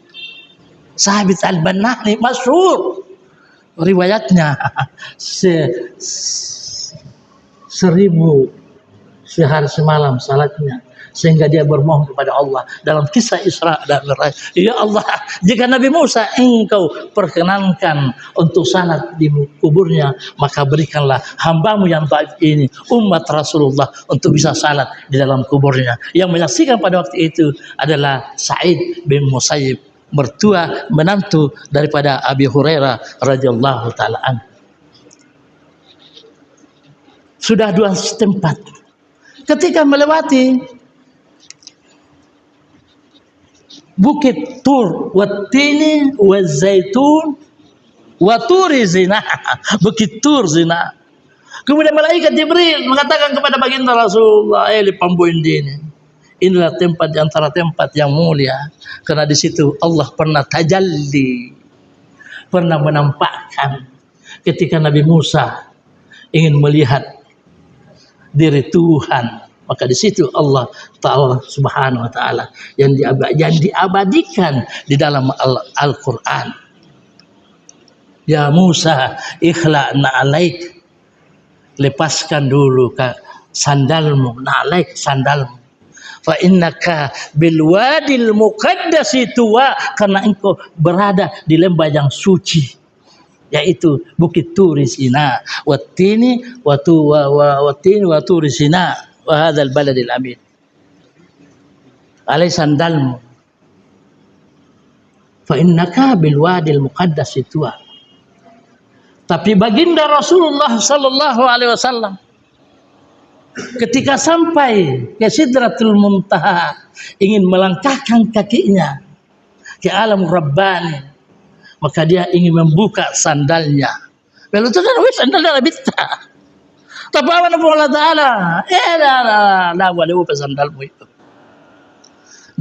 Sabit Al-Banani masyhur riwayatnya 1000 sehari semalam salatnya, sehingga dia bermohon kepada Allah dalam kisah Isra dan Mi'raj, ya Allah, jika Nabi Musa engkau perkenankan untuk salat di kuburnya, maka berikanlah hambamu yang taat ini, umat Rasulullah, untuk bisa salat di dalam kuburnya. Yang menyaksikan pada waktu itu adalah Sa'id bin Musayyib, mertua menantu daripada Abi Hurairah radhiyallahu taala anhu. Sudah 2 tempat. Ketika melewati Bukit Tur, Wattini, Wazaitun, Waturi Zina, Bukit Tur Zina. Kemudian malaikat Jibril mengatakan kepada baginda Rasulullah, inilah tempat di antara tempat yang mulia, karena di situ Allah pernah tajalli, pernah menampakkan ketika Nabi Musa ingin melihat diri Tuhan, maka di situ Allah Ta'ala Subhanahu wa taala yang diabadikan di dalam Al-Qur'an. Ya Musa, ikhla'na alaik, lepaskan dulu sandalmu, na'alaik sandalmu. Fa innaka bil wadil muqaddasi tuwa, karena engkau berada di lembah yang suci, yaitu Bukit Turi Sina, wattini wa turi Sina wa hadzal baladil amin. Alai sandalmu, fa innaka bil wadil muqaddasi tuwa. Tapi baginda Rasulullah sallallahu alaihi wasallam ketika sampai ke Sidratul Muntaha, ingin melangkahkan kakinya ke alam Rabbani, maka dia ingin membuka sandalnya. Lalu itu kan sandalnya lebita. Tapi apa Allah Ta'ala? Dah boleh buka sandalmu itu.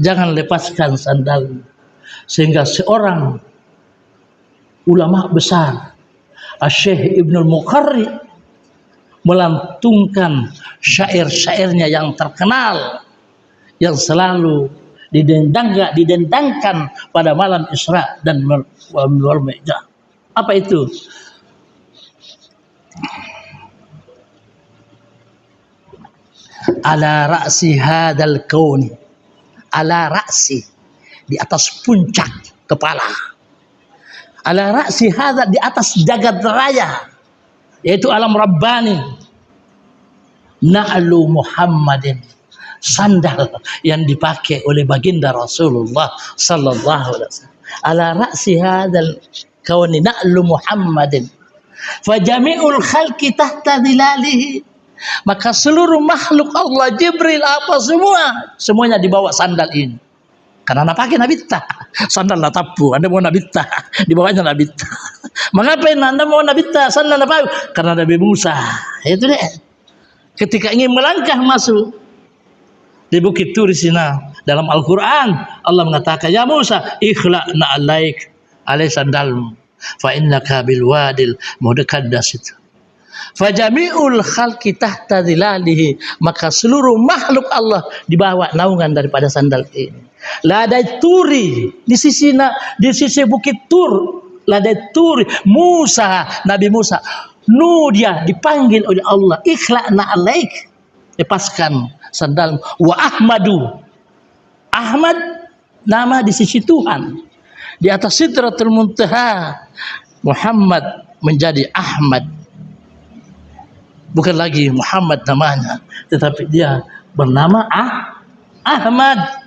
Jangan lepaskan sandalmu. Sehingga seorang ulama besar, Syekh Ibnul Muqarri, melantungkan syair-syairnya yang terkenal, yang selalu didendangkan pada malam Isra dan Mi'raj. Apa itu? Ala ra'si hadal kauni, ala ra'si, di atas puncak kepala, ala ra'si hadal, di atas jagat raya, yaitu alam Rabbani, na'lu Muhammadin, sandal yang dipakai oleh baginda Rasulullah sallallahu alaihi wasallam. Ala ra'si hadzal kauni na'lu Muhammadin fa jami'ul khalqi tahta dhilalihi, maka seluruh makhluk Allah, Jibril, apa semuanya dibawa sandal ini. Karena nak pakai nabita, sandal nak tapu, anda mau nabita, dibawanya nabita. Mengapa anda mau nabita, sandal apa? Karena Nabi Musa, itu deh. Ketika ingin melangkah masuk di Bukit Turi Sina, dalam Al-Quran Allah mengatakan, ya Musa, ikhla'na alaik, alaih sandalmu, fa innaka bil wadil muqaddas itu. Fa jami'ul khalqi tahta dhilalihi, maka seluruh makhluk Allah dibawa naungan daripada sandal ini. Ladai Turi, di sisi Bukit Tur, ladai Turi, Musa, Nabi Musa, dia dipanggil oleh Allah, ikhla'na alaik, lepaskan sandal. Wa Ahmadu, Ahmad nama di sisi Tuhan, di atas Sidratul Muntaha Muhammad menjadi Ahmad, bukan lagi Muhammad namanya, tetapi dia bernama Ahmad.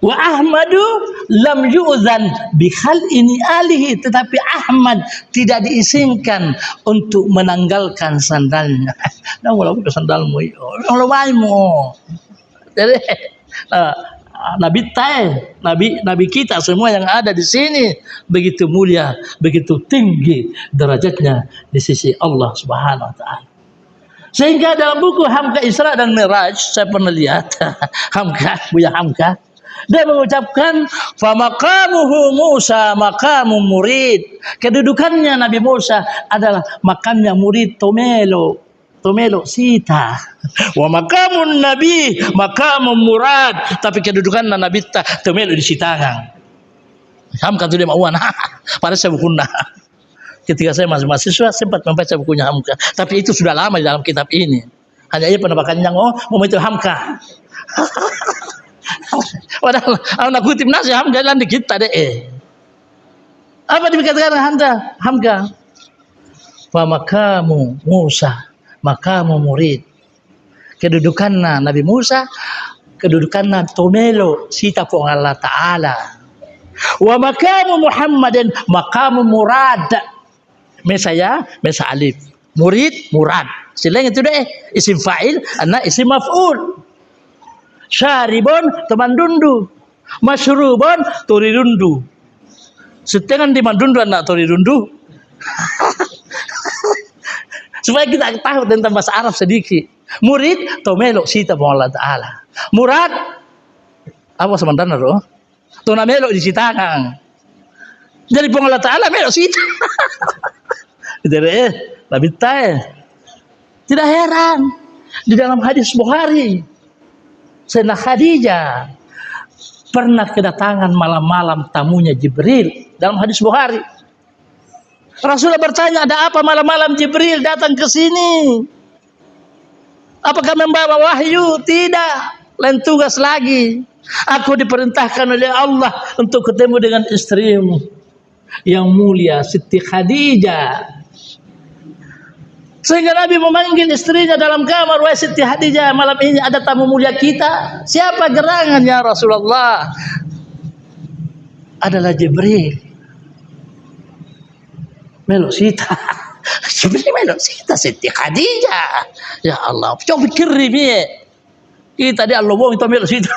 Wa Ahmadu lam yu'zan bihal ini alihi, tetapi Ahmad tidak diizinkan untuk menanggalkan sandalnya. Nah, walaupun sandalmu, oleh jadi Nabi kita semua yang ada di sini begitu mulia, begitu tinggi derajatnya di sisi Allah Subhanahu wa taala. Sehingga dalam buku Hamka Isra dan Miraj, saya pernah lihat Buya Hamka, dia mengucapkan fa maqamuhu Musa maqamum murid. Kedudukannya Nabi Musa adalah makamnya murid Tomelo Sita. Wa maqamun Nabi maqamum murad. Tapi kedudukan Nabi Tomelo di Sitangang. Hamka itu dia mauan. Pada saya bukunna. Ketika saya masih mahasiswa sempat membaca bukunya Hamka, tapi itu sudah lama di dalam kitab ini. Hanya ia penampakannya mau itu Hamka. Padahal anak kutip nasi Hamka dan di kita deh. Apa dikatakan Hamka? Wa maqamu Musa, maqamu murid. Kedudukannya Nabi Musa, kedudukannya Tomelo Sita po Allah Taala. Wa maqamu Muhammadin maqamu murad. Mesa alif, murid murad. Selain itu deh isim fa'il, anak isim maf'ul. Syaribun teman dundu, masyrubun turi dundu. Setengah di mandundu anak turi dundu. Supaya kita tahu tentang bahasa Arab sedikit. Murid tomelo sita Allah Taala. Murad apa sementara roh? Tuna melo di sitangang. Jadi Allah Taala melo sita. Nabi tidak heran di dalam hadis Bukhari Sayyidah Khadijah pernah kedatangan malam-malam tamunya Jibril dalam hadis Bukhari. Rasulullah bertanya, ada apa malam-malam Jibril datang ke sini? Apakah membawa wahyu? Tidak, lain tugas lagi. Aku diperintahkan oleh Allah untuk ketemu dengan istrimu yang mulia Siti Khadijah. Sehingga Nabi memanggil istrinya dalam kamar, wahai Siti Khadijah, malam ini ada tamu mulia kita. Siapa gerangan ya Rasulullah? Adalah Jibril. Melok Sita. Jibril melok Sita Siti Khadijah. Ya Allah, coba pikir ini. Kita di Allah wong itu melok Sita.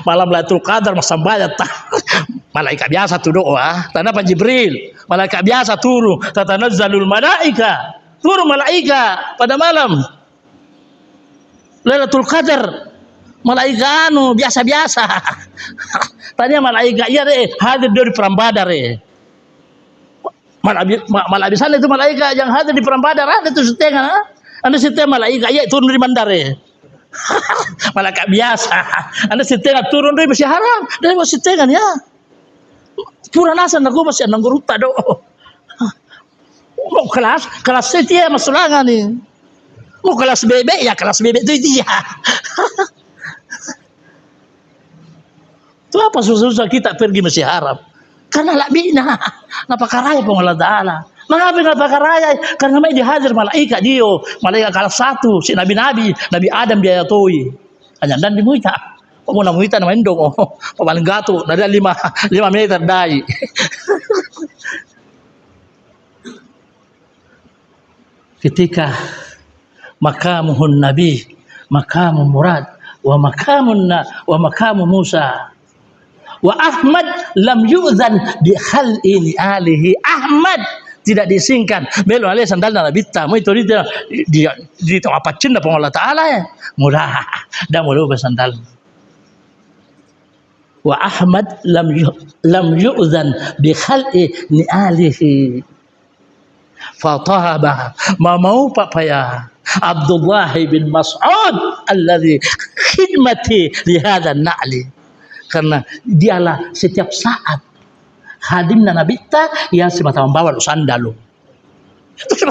Malam Lailatul Qadar masambayat. Malaikat biasa tuh doa. Tanda apa Jibril? Malaikat biasa turun. Tatanazzalul malaika. Turun malaikat pada malam Lailatul Qadar. Malaikat biasa-biasa. Tanya malaikat iya deh hadir dari perang Badar Malaikat sana itu malaikat yang hadir di perang Badar ada tuh setengah. Anda setengah malaikat iya turun dari bandar malaikat biasa. Anda setengah turun dari masih haram. Dari masih setengah ya. Pura nasan aku masih nanggur ruta do. Mau kelas setia masulangan nih. Mau kelas bebek ya kelas bebek itu dia. Itu apa susah-susah kita pergi masih Arab? Karena labina, napa karaya pengolah Taala. Mengapa napa karaya? Karena mai dihadir malaikat dia, malaikat kelas 1 si Nabi Adam dia toi. Hanya dan dimuita. Mau namuita nama indong paling gato, ada 5 meter dai. Ketika makamuhun Nabi, makamu Murad, wa makamu Musa, wa Ahmad lam yu'zan bi khal'i alihi. Ahmad tidak diizinkan belo ale sandal Nabi tamu itu dia apa cinta Allah Taala ya. Murah dah mulu bersandal. Wa Ahmad lam yu'zan bi khal'i alihi. Fatahaba mau papaya Abdullah bin Mas'ud alladhi khidmati li hadha an-na'li, karena dialah setiap saat hadimna Nabi ta ia semata membawa sandalo. Itu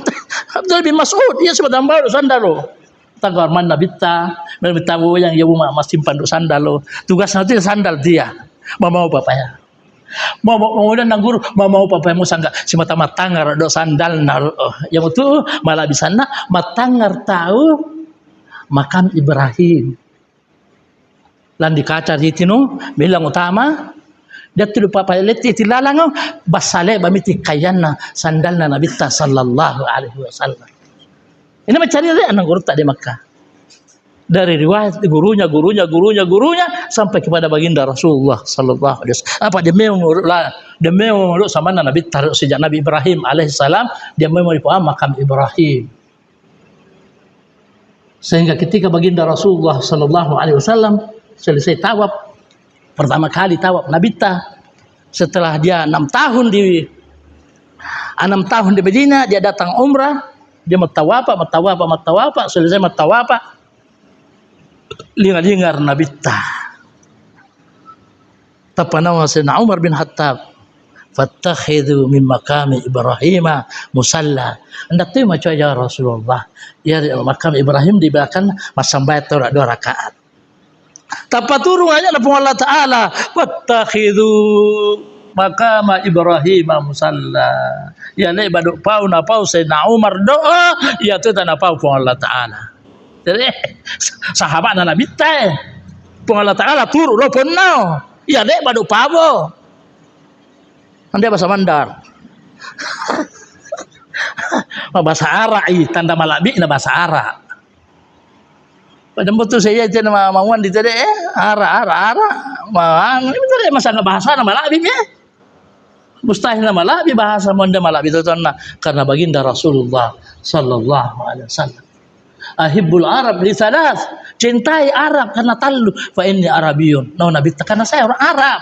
Abdullah bin Mas'ud ia semata membawa sandalo. Tagar man Nabi ta tahu yang ibu mas simpan sandalo. Tugasnya itu sandal dia. Mau papaya. Mau dan nanggur mau papai mo sangga si mata matangar do sandal nar yang itu malah bisa nak matangar tahu makam Ibrahim lan di kaca di tino bilang utama Dia tu lupa paleti tilalang basale bamiti kayana sandalna Nabi sallallahu alaihi wasallam. Ini mencari dia anak guru tak di Makkah. Dari riwayat gurunya sampai kepada baginda Rasulullah sallallahu alaihi wasallam. Apa dia memang sama Nabi taruh sejak Nabi Ibrahim alaihissalam, dia memang dipaham makam Ibrahim. Sehingga ketika baginda Rasulullah sallallahu alaihi wasallam selesai tawaf, pertama kali tawaf Nabi setelah dia 6 tahun di Medina, dia datang umrah, dia matawafa, selesai matawafa, lingar Nabi tapanawa Sayyidina Umar bin Khattab, fattakhidhu min maqami Ibrahim musalla. Hendak tu macam ya Rasulullah, ya makam Ibrahim di belakang masambay 2 rakaat. Tapaturu hanya Allah Ta'ala, wattakhidhu maqama Ibrahim musalla. Ya le baduk pau na pau Sayyidina Umar doa, ya tu tanah pau Allah Ta'ala. Jadi sahabat Nabi teh Allah Ta'ala turu do ponnau. Ya le baduk pau. Anda bahasa Mandar. Bahasa Arab tanda malabi na bahasa Arab. Pada betul saya je nama mauan di tadi ara mang ini tadi masa enggak bahasa nama labib ya mustahil nama labib bahasa monda malabib itu karena baginda Rasulullah sallallahu alaihi wasallam ahibbul arab li salas, cintai Arab karena talu fa inni arabiyun. No Nabi karena saya orang Arab.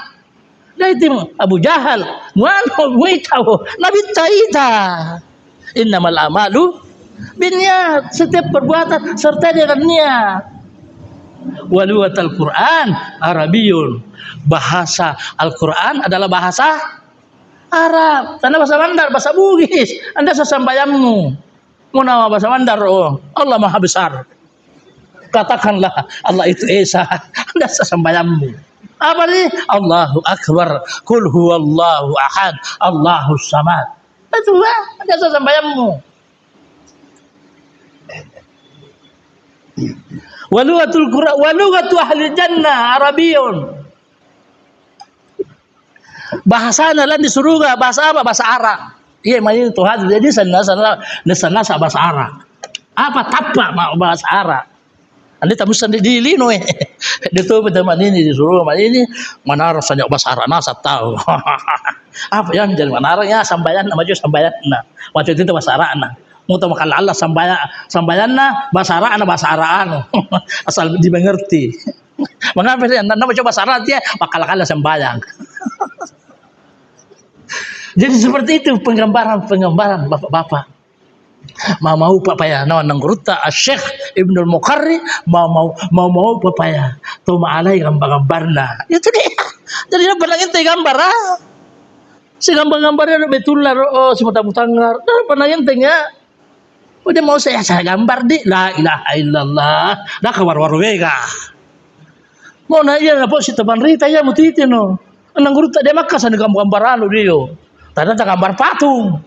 Dah itu Abu Jahal wano tahu Nabi taita innamal amalu biniat, setiap perbuatan serta dengan niat. Waluatul Quran Arabiyun, bahasa Al-Quran adalah bahasa Arab. Tanah bahasa Mandar, bahasa Bugis. Anda sesambayammu mau nama bahasa Mandar, oh Allah Maha Besar. Katakanlah Allah itu Esa. Anda sesambayammu. Apa nih? Allahu Akbar. Qul huwallahu ahad. Allahus samad. Itu lah, Anda sesambayammu. Walugatul Quran, walugatu ahli jannah Arabiyun. Bahasa lan di surga bahasa apa? Bahasa Arab. Iya, maknanya Tuhan jadi sana bahasa Arab. Apa tapak bahasa Arab? Anda tak mesti dili no. Dia tu teman ini di surga ini mana rasanya bahasa Arab nah saya tahu. Apa yang jadi mana ya sambayan maju sambayan nah. Waktu itu bahasa Arab nah. Muta makal Allah sambayanna bahasa Arab asal dimengerti. Mengapa sih anda coba bahasa Arab dia bakal sembayang. Jadi seperti itu penggambaran bapak-bapak. Mau papaya nang ruta Syekh Ibnul Muqarri mau papaya tuma alai gambar-gambarna. Itu dia. Jadi dia berlangit gambar si gambar-gambarnya betul lah si mutang-mutangar. Pernah tengah udah mau saya gambar di la ilaha illallah dah kawar-war wega mau nanya apa si teman Rita ya mutiti no nang guru tak dia makas ada gambar-gambar anu dia tadi ada gambar patung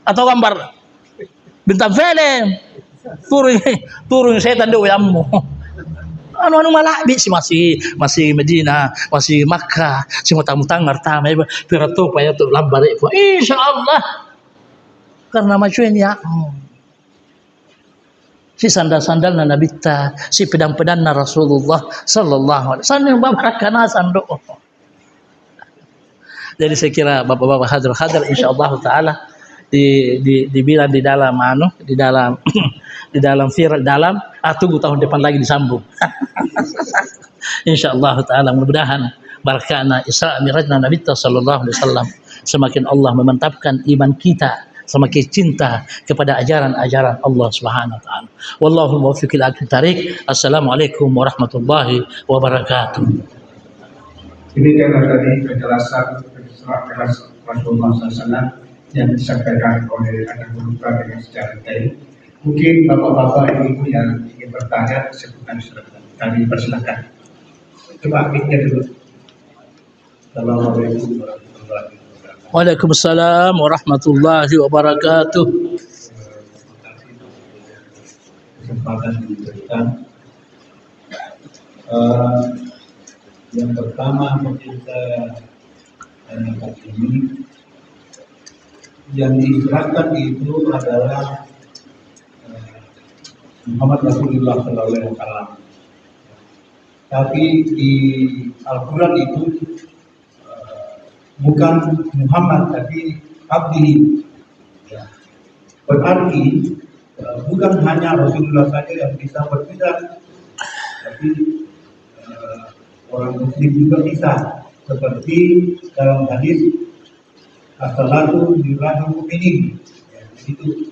atau gambar bintang film turun setan dia wayammu anu malabi si masih Medina masih Makkah si mutang-mutang ngartama pirato paya tu lambar insyaallah karena macuin ya si sandal-sandal na Nabi si pedang-pedang na Rasulullah sallallahu alaihi wasallam babarakana sandok. Jadi saya kira bapak-bapak hadir insyaallah taala dibilang di dalam viral tunggu tahun depan lagi disambung. Insyaallah taala mudah-mudahan barakana Isra Mi'rajna Nabi sallallahu alaihi wasallam semakin Allah memantapkan iman kita, semakin cinta kepada ajaran-ajaran Allah Subhanahu wa taala. Wallahu muwaffiq ila aqwamit. Assalamualaikum warahmatullahi wabarakatuh. Demikianlah tadi penjelasan Rasulullah SAW yang disampaikan oleh anak berupa dengan secara detail. Mungkin bapak-bapak ibu yang ingin bertanya seputar kami persilakan. Coba mic-nya dulu. Assalamualaikum warahmatullahi wabarakatuh. Waalaikumsalam warahmatullahi wabarakatuh. Kesempatan diberikan. Yang pertama mungkin saya dan ini yang diistilahkan itu adalah Muhammad Rasulullah Sallallahu Alaihi Wasallam. Tapi di Al-Quran itu bukan Muhammad tapi Abdi. Ya. Berarti bukan hanya Rasulullah saja yang bisa berbeda, tapi orang Muslim juga bisa. Seperti dalam hadis as-salatu mirajul mu'minin. Ya, itu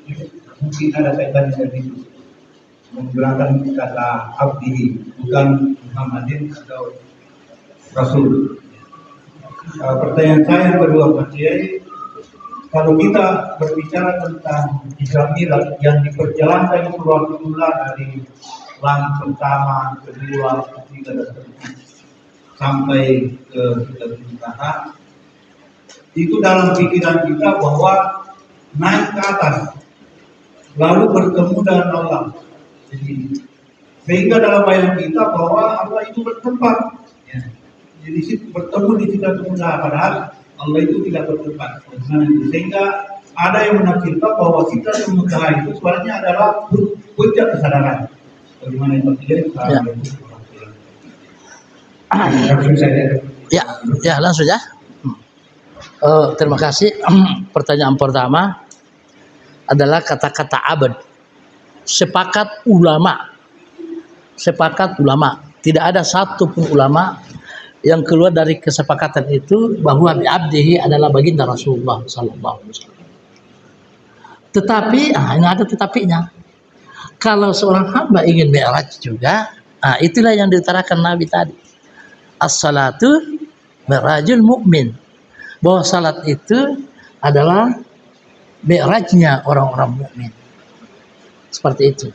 mungkin ada kaitan dengan itu. Menggunakan kata abdi, bukan Muhammadin atau Rasul. Pertanyaan saya yang kedua, Pak Kiai, kalau kita berbicara tentang Isra Mi'raj yang diperjalankan itu Rasulullah dari langit pertama, kedua, ketiga, dan seterusnya sampai ke Sidratul Muntaha, itu dalam pikiran kita bahwa naik ke atas, lalu bertemu dengan Allah. Jadi, sehingga dalam bayangan kita bahwa Allah itu bertempat, ya. Jadi bertemu di Sidratul Muntaha, padahal Allah itu tidak bertempat. Sehingga ada yang menafsirkan bahwa Sidratul Muntaha itu sebenarnya adalah puncak kesadaran. Bagaimana yang terjadi? Ya, langsung ya. Terima kasih. Pertanyaan pertama adalah kata-kata abad. Sepakat ulama. Tidak ada satu pun ulama yang keluar dari kesepakatan itu bahwa bi'abdihi adalah baginda Rasulullah sallallahu alaihi wasallam. Tetapi ini ada tetapinya. Kalau seorang hamba ingin mi'raj juga, itulah yang diutarakan Nabi tadi. As-salatu mi'rajul mu'min. Bahwa salat itu adalah mi'rajnya orang-orang mukmin. Seperti itu.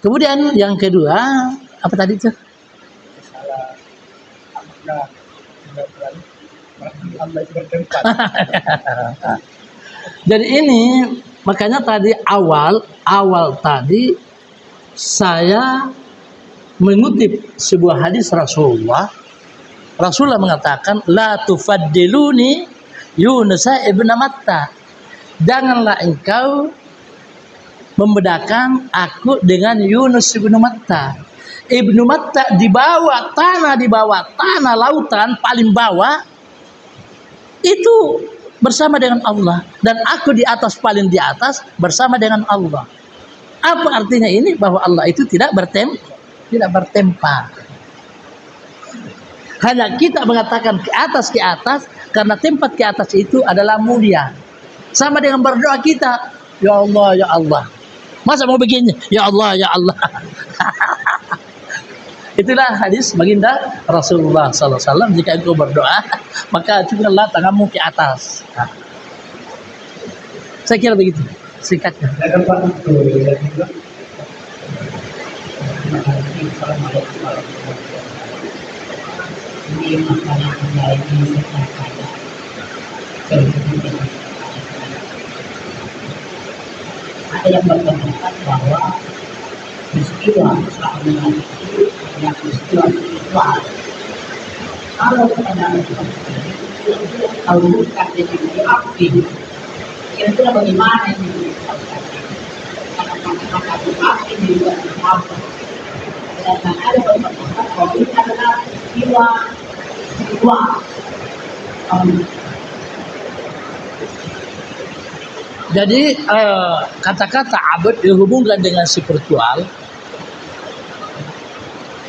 Kemudian yang kedua, apa tadi itu? Jadi ini makanya tadi awal tadi saya mengutip sebuah hadis Rasulullah mengatakan la tufaddiluni Yunus ibn Matta, janganlah engkau membedakan aku dengan Yunus ibn Matta. Ibnu Matta di bawah tanah lautan paling bawah itu bersama dengan Allah, dan aku di atas paling di atas bersama dengan Allah. Apa artinya ini? Bahwa Allah itu tidak bertempa. Hanya kita mengatakan ke atas karena tempat ke atas itu adalah mulia. Sama dengan berdoa kita, ya Allah ya Allah. Masa mau begini, ya Allah ya Allah. Itulah hadis baginda Rasulullah SAW. Jika engkau berdoa, maka acungkanlah tanganmu ke atas. Saya kira begitu singkatnya. Ada yang berpendapat bahwa peristiwa Isra itu adalah peristiwa spiritual. Kalau pandangan seperti ini, kalau bukan dengan abdi, kira-kira bagaimana ini? Kata-kata abdi juga apa? Dan ada berpendapat bahwa ini adalah peristiwa spiritual. Jadi kata-kata abad dihubungkan dengan spiritual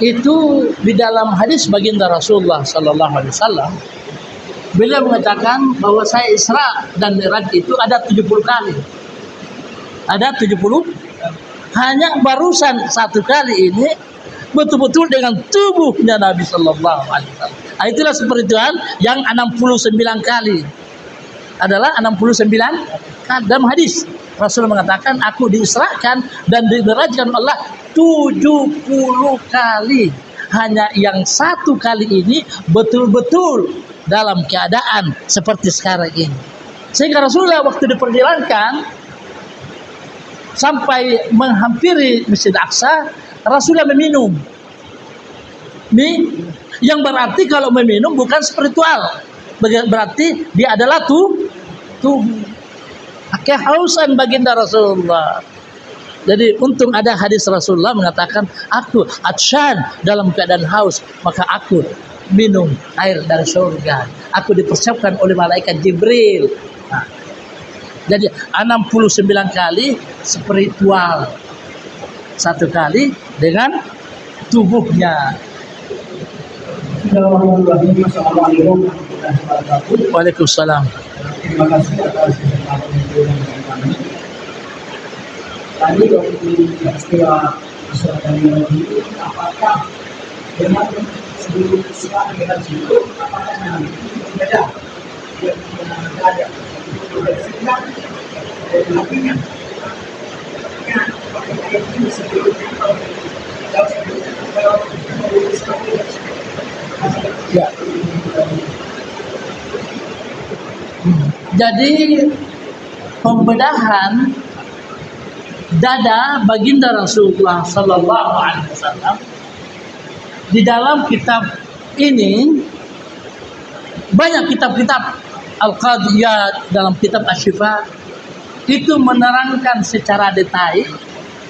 itu di dalam hadis baginda Rasulullah Sallallahu Alaihi Wasallam, beliau mengatakan bahwa saya Isra dan Mi'raj itu ada 70 kali. Ada 70, hanya barusan satu kali ini betul-betul dengan tubuhnya Nabi Sallallahu Alaihi Wasallam. Itulah spiritual yang 69 kali. Adalah 69 kali. Dalam hadis Rasul mengatakan aku diisrakan dan dimi'rajkan Allah 70 kali. Hanya yang satu kali ini betul-betul dalam keadaan seperti sekarang ini. Sehingga Rasulullah waktu diperjalankan sampai menghampiri Masjid Aqsa, Rasulullah meminum. Yang berarti kalau meminum bukan spiritual. Berarti dia adalah tubuh. Kehausan baginda Rasulullah. Jadi untung ada hadis Rasulullah mengatakan, aku atsyan dalam keadaan haus, maka aku minum air dari surga. Aku dipersiapkan oleh malaikat Jibril. Nah, jadi 69 kali spiritual, 1 kali dengan tubuhnya. Assalamualaikum warahmatullahi wabarakatuh. Waalaikumsalam. Terima kasih atas kesempatan yang diberikan kami. Tadi waktu peristiwa Isra dan Mi'raj itu, apakah dengan sebelum Isra dan Mi'raj itu, apakah nanti berbeda? Yang ada berbeda dan artinya, apakah itu sebelumnya atau sebelum Isra dan Mi'raj? Ya. Jadi pembedahan dada baginda Rasulullah Sallallahu Alaihi Wasallam di dalam kitab ini, banyak kitab-kitab Al-Qadiyat, dalam kitab Asy-Syifa itu menerangkan secara detail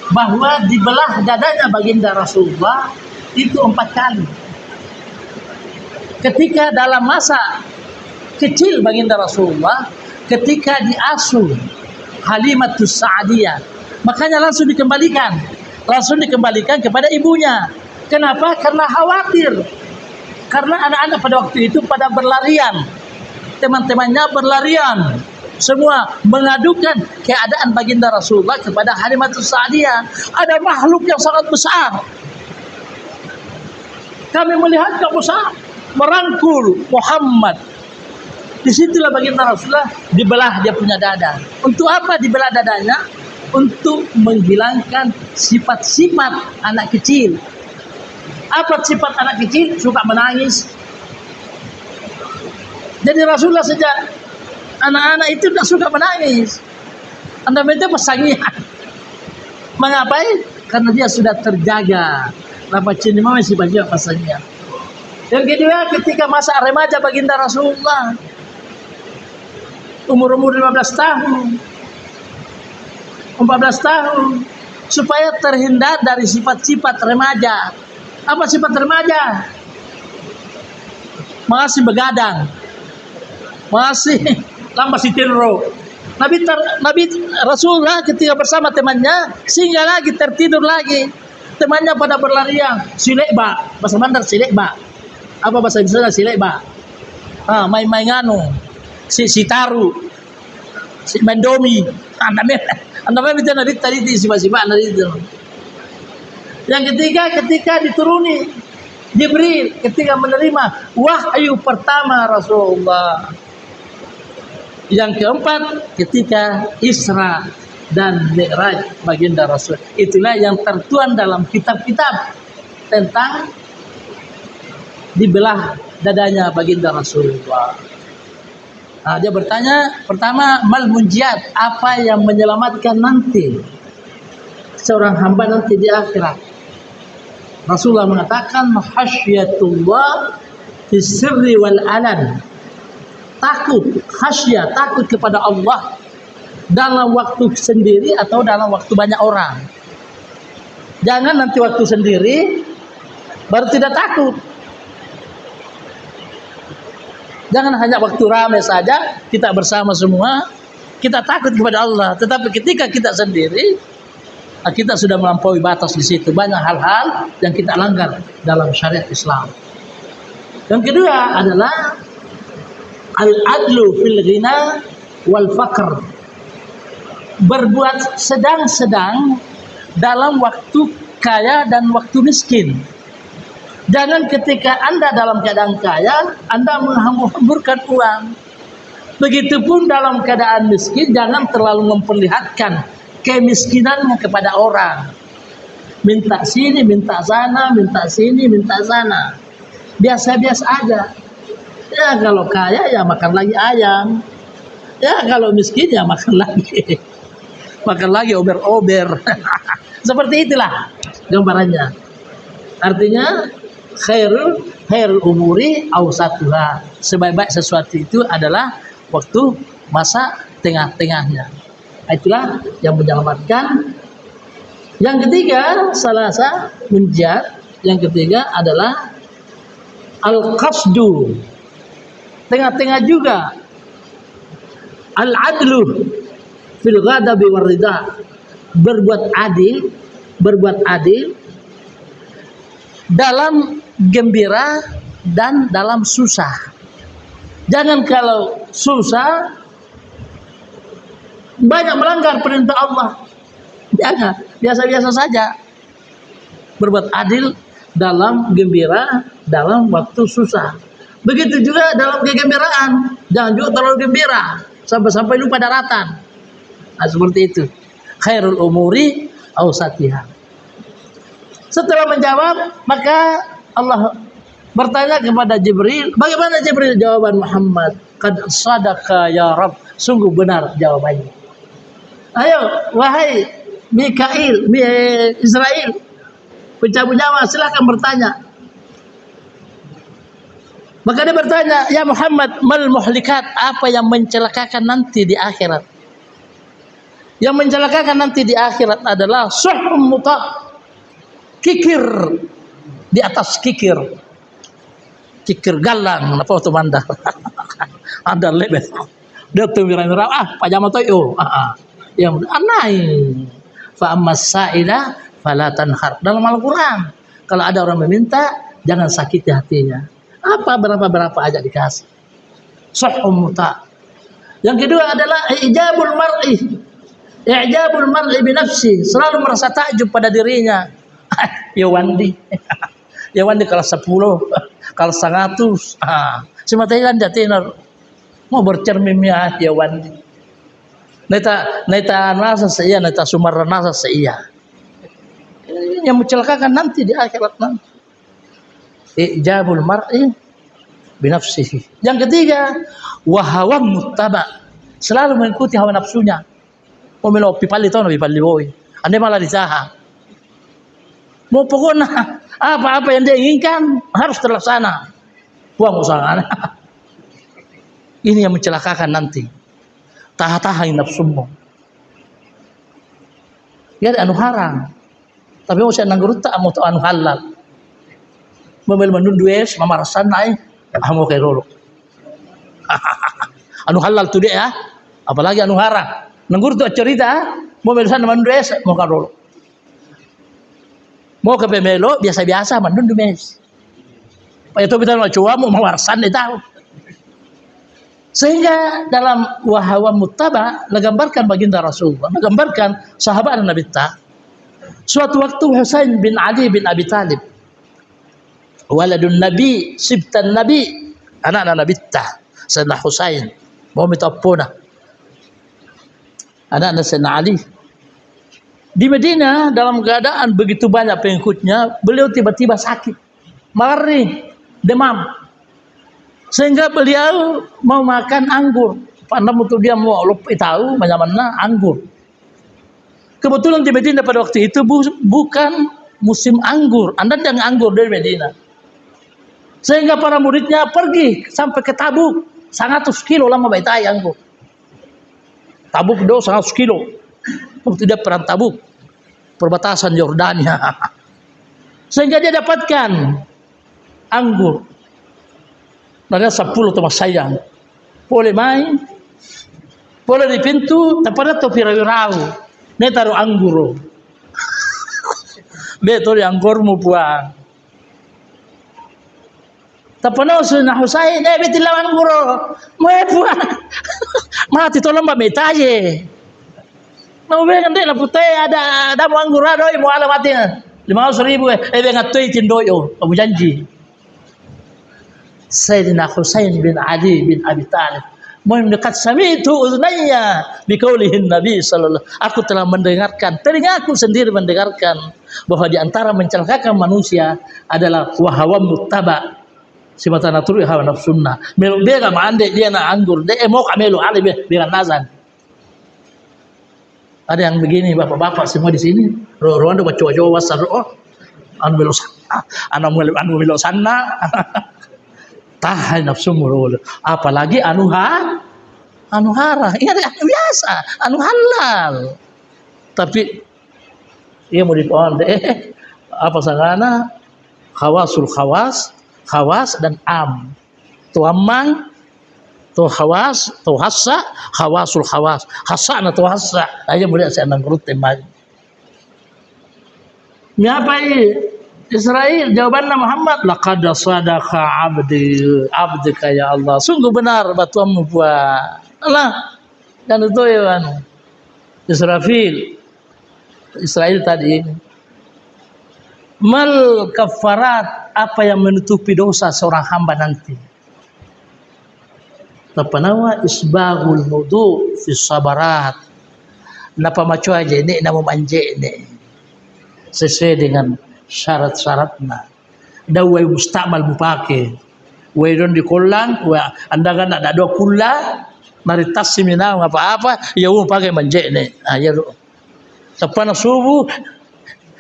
bahwa dibelah dadanya baginda Rasulullah itu 4 kali. Ketika dalam masa kecil baginda Rasulullah, ketika diasuh Halimatus Sa'diyah, makanya langsung dikembalikan kepada ibunya. Kenapa? Karena khawatir. Karena anak-anak pada waktu itu pada berlarian, teman-temannya berlarian, semua mengadukan keadaan baginda Rasulullah kepada Halimatus Sa'diyah. Ada makhluk yang sangat besar, kami melihat kamu besar, merangkul Muhammad. Disitulah baginda Rasulullah dibelah dia punya dada. Untuk apa dibelah dadanya? Untuk menghilangkan sifat-sifat anak kecil. Apa sifat anak kecil? Suka menangis. Jadi Rasulullah sejak anak-anak itu tidak suka menangis. Anda minta pesangian. Mengapai? Karena dia sudah terjaga. Lapa cini masih banyak pesangian. Yang kedua, ketika masa remaja baginda Rasulullah, umur 15 tahun, 14 tahun, supaya terhindar dari sifat-sifat remaja. Apa sifat remaja? Masih begadang, masih tidur. Nabi Rasulullah ketika bersama temannya singgah lagi, tertidur lagi. Temannya pada berlarian, silekba, bahasa Mandar silekba. Apa bahasa Indonesia silekba? Main-main nganu, si taru, si mendomi. Anda itu nanti tadi sifat-sifat nanti itu. Yang ketiga, ketika dituruni Jibril, ketika menerima wahyu pertama Rasulullah. Yang keempat, ketika Isra dan Mi'raj baginda Rasul. Itulah yang tertuang dalam kitab-kitab tentang dibelah dadanya baginda Rasulullah. Nah, dia bertanya pertama, mal munjiat, apa yang menyelamatkan nanti seorang hamba nanti di akhirat? Rasulullah mengatakan khasyatullah fis sirri wal alan. Takut, khasyah, takut kepada Allah dalam waktu sendiri atau dalam waktu banyak orang. Jangan nanti waktu sendiri baru tidak takut. Jangan hanya waktu ramai saja kita bersama semua kita takut kepada Allah, tetapi ketika kita sendiri kita sudah melampaui batas di situ. Banyak hal-hal yang kita langgar dalam syariat Islam. Yang kedua adalah al-adlu fil ghina wal faqr. Berbuat sedang-sedang dalam waktu kaya dan waktu miskin. Jangan ketika Anda dalam keadaan kaya, Anda menghambur-hamburkan uang. Begitupun dalam keadaan miskin, jangan terlalu memperlihatkan kemiskinannya kepada orang. Minta sini, minta sana, minta sini, minta sana. Biasa-biasa aja. Ya kalau kaya ya makan lagi ayam. Ya kalau miskin ya makan lagi. Makan lagi ober-ober. Seperti itulah gambarannya. Artinya khairul khairul umuri awsatuha. Sebaik-baik sesuatu itu adalah waktu masa tengah-tengahnya. Itulah yang menyelamatkan. Yang ketiga, salasa munjat. Yang ketiga adalah al-qasdu. Tengah-tengah juga. Al-adlu fil ghadabi war ridha. Berbuat adil dalam gembira dan dalam susah. Jangan kalau susah banyak melanggar perintah Allah. Jangan, biasa-biasa saja. Berbuat adil dalam gembira, dalam waktu susah. Begitu juga dalam kegembiraan. Jangan juga terlalu gembira sampai lupa daratan. Nah, seperti itu. Khairul umuri awsatiha. Setelah menjawab, maka Allah bertanya kepada Jibril, bagaimana Jibril jawaban Muhammad? Qad sadaka ya Rabb, sungguh benar jawabannya. Ayo, wahai Mikail, Israel, pencabut nyawa, silakan bertanya. Maka dia bertanya, ya Muhammad, mal muhlikat, apa yang mencelakakan nanti di akhirat? Yang mencelakakan nanti di akhirat adalah suhum muta, kikir di atas kikir galang, apa tu mandar, ada lebih. Dia tu mirah-mirah, pajama tu yo, yang anai. Fa ammas sa'ila fala tanhar. Dalam Al-Quran, kalau ada orang meminta, jangan sakiti hatinya. Apa berapa aja dikasih. Suhum muta. Yang kedua adalah ijabul mar'i binafsi, selalu merasa takjub pada dirinya. Ya Wandi. Ya Wandi kalau 10, kalau 100. Semata jatinor. Mau bercermin ya Wandi. Neta nasa seiya, neta sumar nasa seiya. Yang mencelakakan nanti di akhirat nanti. Ijabul mar'i binafsihi. Yang ketiga, wahawa muttaba, selalu mengikuti hawa nafsunya. Mau melo pipali boy. Anda malah disaha. Mau pokoknya apa-apa yang dia inginkan harus terlaksana. Buang usaha. Ini yang mencelakakan nanti. Tahan nafsumu. Ya anu haram. Tapi mau saya nanggur tak mau anu halal. Memel menundues mamarasan naik. Amo kay rolo. Anu halal tu dia, apalagi anu haram. Nanggur tu cerita, mau melisan menundues mau ka rolo. Mau ke pemelo biasa-biasa menundues. Pak itu kita mau coba mau mamarasan dia tahu. Sehingga dalam wahawa muttaba menggambarkan baginda Rasulullah, menggambarkan sahabat Nabi ta. Suatu waktu Husain bin Ali bin Abi Talib, waladun Nabi, sibtan Nabi, anak Nabi ta, Sayyidina Husain, mau minta puna, anak Sayyidina Ali. Di Madinah dalam keadaan begitu banyak pengikutnya, beliau tiba-tiba sakit, mari, demam. Sehingga beliau mau makan anggur. Pandang untuk dia mau lupa tahu mana anggur. Kebetulan di Medina pada waktu itu bukan musim anggur. Anda yang anggur dari Medina. Sehingga para muridnya pergi sampai ke Tabuk. 100 kilo lama baik anggur. Tabuk do 100 kilo. Waktu dia perang Tabuk. Perbatasan Yordania. Sehingga dia dapatkan anggur. Ada 10 teman sayang. Boleh main. Boleh di pintu. Tapi tu pirau-pirau. Ini taruh anggur. Betul anggur mu buang. Tapi Sayyidina Husain. Betul anggur. Mau buang. Mati tolong mbak metaje. Mau bengan deh lah putih. Ada mau anggur. Ada mau alamatnya. 500,000. Bengan tuh cindoyo. Kamu janji. Sayyidina Husain bin Ali bin Abi Talib mendekat sami'tu udhnayya biqaulihin Nabi sallallahu. Aku telah mendengarkan, telingaku sendiri mendengarkan bahwa di antara mencelakakan manusia adalah wahawa muttaba. Simatana turu hawa nafsunna. Melu bega mande dia na anggur, dia mau kamelu ale bega nazan. Ada yang begini bapak-bapak semua di sini. Rondo baca-baca wasar anu belos. anu milo sana. Tahan nafsu mulu. Apalagi anu hara. Iya biasa, anu halal. Tapi ia mau dipohon apa sangana khawas dan am. Tu amang, tu khawas, tu hassa, khawasul khawas. Hassa na tu hassa. Aja boleh saya nang urut temai. Apa ini? Israel, jawabannya Muhammad, laqad sadaqa abdika ya Allah. Sungguh benar batuanmu buat Allah. Dan itu ya Israel tadi. Mal kafarat, apa yang menutupi dosa seorang hamba nanti? Tapanawa isbagul wudu fi sabarat. Napa macu aja ini nama manje ini. Sesuai dengan syarat-syaratnya. Dawai mustakmal mupake. Waidon di kolang, anda kan ada dua kula, mari tas seminau apa-apa, ya pakai manje ni. Ya Tepan subuh,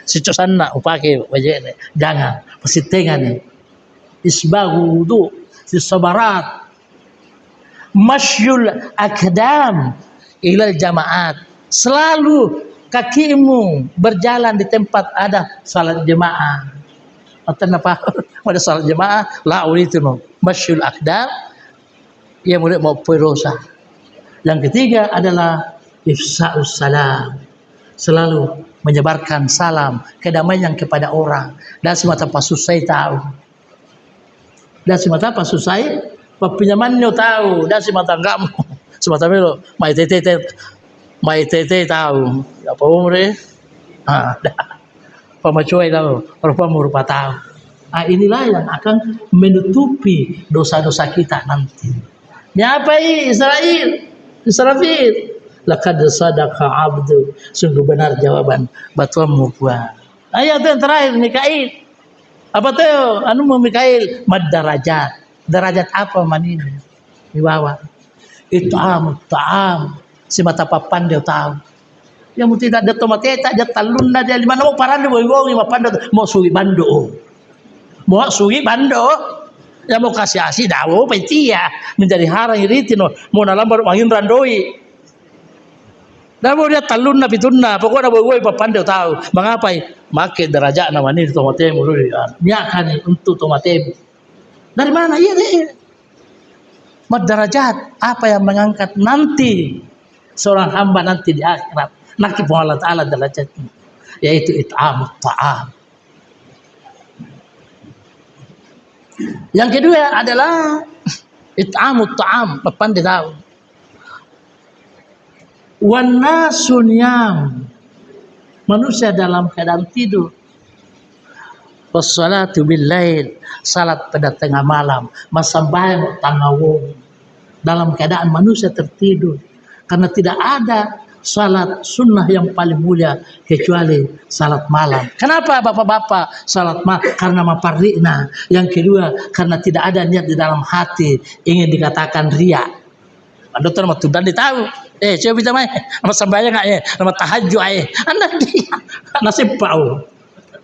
si sana upake manje ni. Jangan, pasti tengah ni. Isbagu wudu, si sabarat. Masyul akdam ilal jamaat. Selalu kakimu berjalan di tempat ada salat jemaah. Atau apa? Ada salat jemaah, la itu no. Masyul akdam, ia boleh mau perosa. Yang ketiga adalah ifsa'us salam. Selalu menyebarkan salam, kedamaian kepada orang. Dan semata pasusai tahu. Dan semata pasusai, pinjamannya tahu. Dan semata enggak semata melo, mai tete tahu. Apa umre? Pemacuai tahu, rupa tahu. Inilah yang akan menutupi dosa-dosa kita nanti. Apa ini Israfil? Laqad sadaqa abdu. Sungguh benar jawaban batuanmu buat. Ayat yang terakhir Mikail. Apa tuh? Anu Mikail mad darajat. Derajat apa man ini? Di bawah. Ta'am. Si mata papan dia tahu. Yang mesti tak ada tomateta, dia talun dia di mana mau parande boy mapando mau sugi bando. Mau sugi bando. Ya mau kasih asi dawo petia menjadi harang iritino mau nalambar angin randoi. Dah mau dia talun na pitunna pokoknya boy papan dia tahu. Mengapai? Make derajat nama ni tomatemu dulu ya. Niakan untuk tomatemu. Dari mana? Iya. Mad derajat apa yang mengangkat nanti seorang hamba nanti di akhirat. Nakib Allah Ta'ala derajatnya, yaitu it'amut ta'am. Yang kedua adalah it'amut ta'am, papan tahu. Wan nasun yang manusia dalam keadaan tidur. Wassalatu bil lail, salat pada tengah malam, masambayang tangawung. Dalam keadaan manusia tertidur, karena tidak ada salat sunnah yang paling mulia kecuali salat malam. Kenapa bapak-bapak salat malam? Karena maparrina. Yang kedua karena tidak ada niat di dalam hati ingin dikatakan riya. Dokter mah tudan ditahu. Coba kita main nama sembahyang nama tahajud anda dia nasib pau.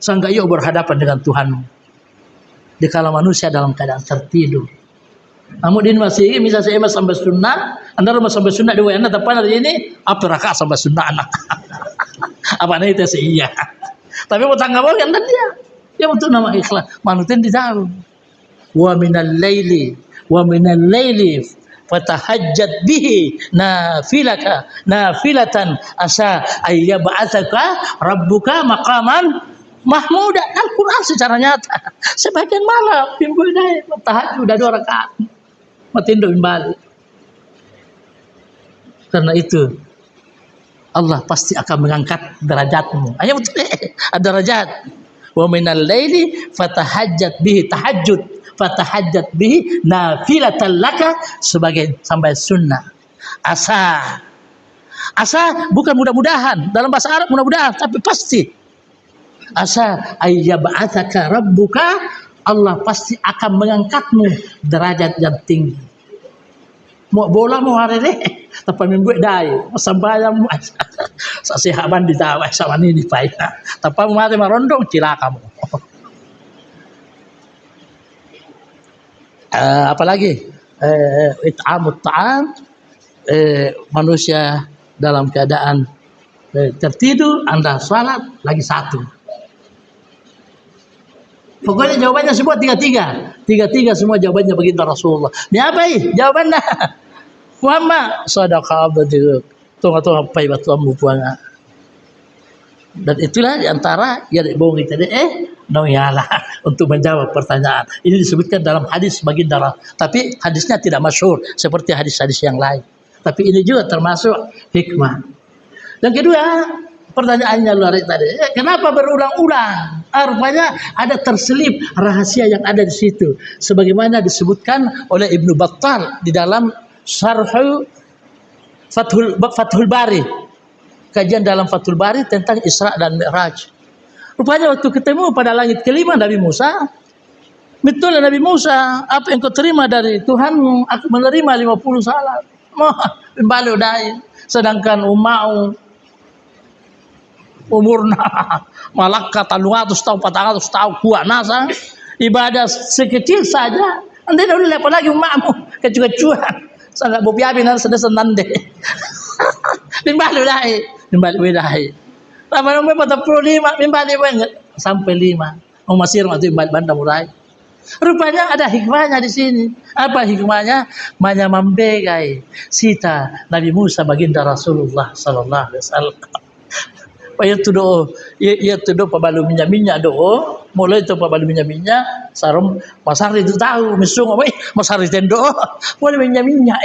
Sangga yo berhadapan dengan Tuhan. Dikala manusia dalam keadaan tertidur. Namun din masih misal saya sampai sunnah, anda rumah sampai sunnah dua anak tepan hari ini apa rakaat sampai sunnah anak. Apa nih itu sih iya. Tapi mau tangga boleh anda dia untuk nama ikhlas manutin ditahu. Wa minal laili fatahajjat bihi nafilatan asa ayyab'atsaka rabbuka maqaman mahmuda. Al-Quran secara nyata sebagian malam minggu ini tahajud udah 2 rakaat matindo balik. Karena itu Allah pasti akan mengangkat derajatmu. Ayo betul derajat. Wa minal laili fatahajjat bihi fatahajjat bihi nafilatan laka sebagai sampai sunnah. Asa bukan mudah-mudahan dalam bahasa Arab mudah-mudahan tapi pasti. Asa ayyab'atsaka rabbuka, Allah pasti akan mengangkatmu derajat yang tinggi. Mau bola mau hari ni tapi minggu dai sambayang sasihaban ditawa sama ini baik tapi mati marondong cila kamu. Apalagi it'amut ta'am, manusia dalam keadaan tertidur, Anda salat lagi satu. Pokoknya jawabannya semua tiga semua jawabannya baginda Rasulullah. Ini apa jawabannya? Muhammad sadaqah abadu. Tunggu apa batu ambu puanga. Dan itulah diantara yang bohong tadi noyalah untuk menjawab pertanyaan. Ini disebutkan dalam hadis baginda Rasulullah. Tapi hadisnya tidak masyhur seperti hadis-hadis yang lain. Tapi ini juga termasuk hikmah. Yang kedua, pertanyaannya luar tadi, kenapa berulang-ulang? Rupanya ada terselip rahasia yang ada di situ. Sebagaimana disebutkan oleh Ibnu Battal di dalam Syarh Fathul Bari. Kajian dalam Fathul Bari tentang Isra dan Mi'raj. Rupanya waktu ketemu pada langit kelima Nabi Musa, betul Nabi Musa, apa yang kau terima dari Tuhanmu? Aku menerima 50 salat. Kembali udai. Sedangkan umurna malakka 300 tahun 400 tahun kuat nasa ibadah sekecil saja anda dah boleh apa lagi umatmu kecuali sangat bobiabi nan sedang nande nimbali dai lama-lama 45 nimbali banget sampai 5 masir mati banda murai. Rupanya ada hikmahnya di sini. Apa hikmahnya? Menyamambegai Sita Nabi Musa baginda Rasulullah sallallahu alaihi wasallam. Ia tudo pabalu minyak do, mulai tu pabalu minyak sarum masari itu tahu misung apa masari tendo boleh minyak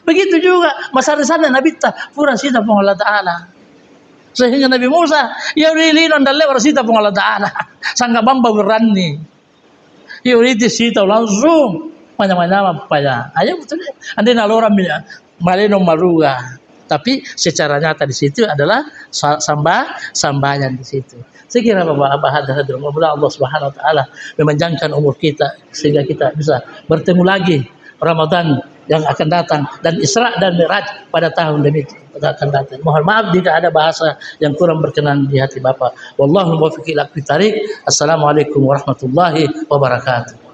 begitu juga masari sana Nabi ta pura Sita pun Allah Taala sehingga Nabi Musa ya lilinon dalle war Sita pun Allah Taala sangka bamba berani ya uriti Sita langsung mana-mana apa ya ayo betul ande nalora minyak maleno maruga. Tapi secara nyata di situ adalah sambahan di situ. Saya kira Bapak hadir, mudah Allah Subhanahu Wa Taala memanjangkan umur kita sehingga kita bisa bertemu lagi Ramadan yang akan datang dan Isra dan Mi'raj pada tahun demi akan datang. Mohon maaf jika ada bahasa yang kurang berkenan di hati Bapak. Wallahu muwaffiq ila aqwamit thariq. Assalamualaikum warahmatullahi wabarakatuh.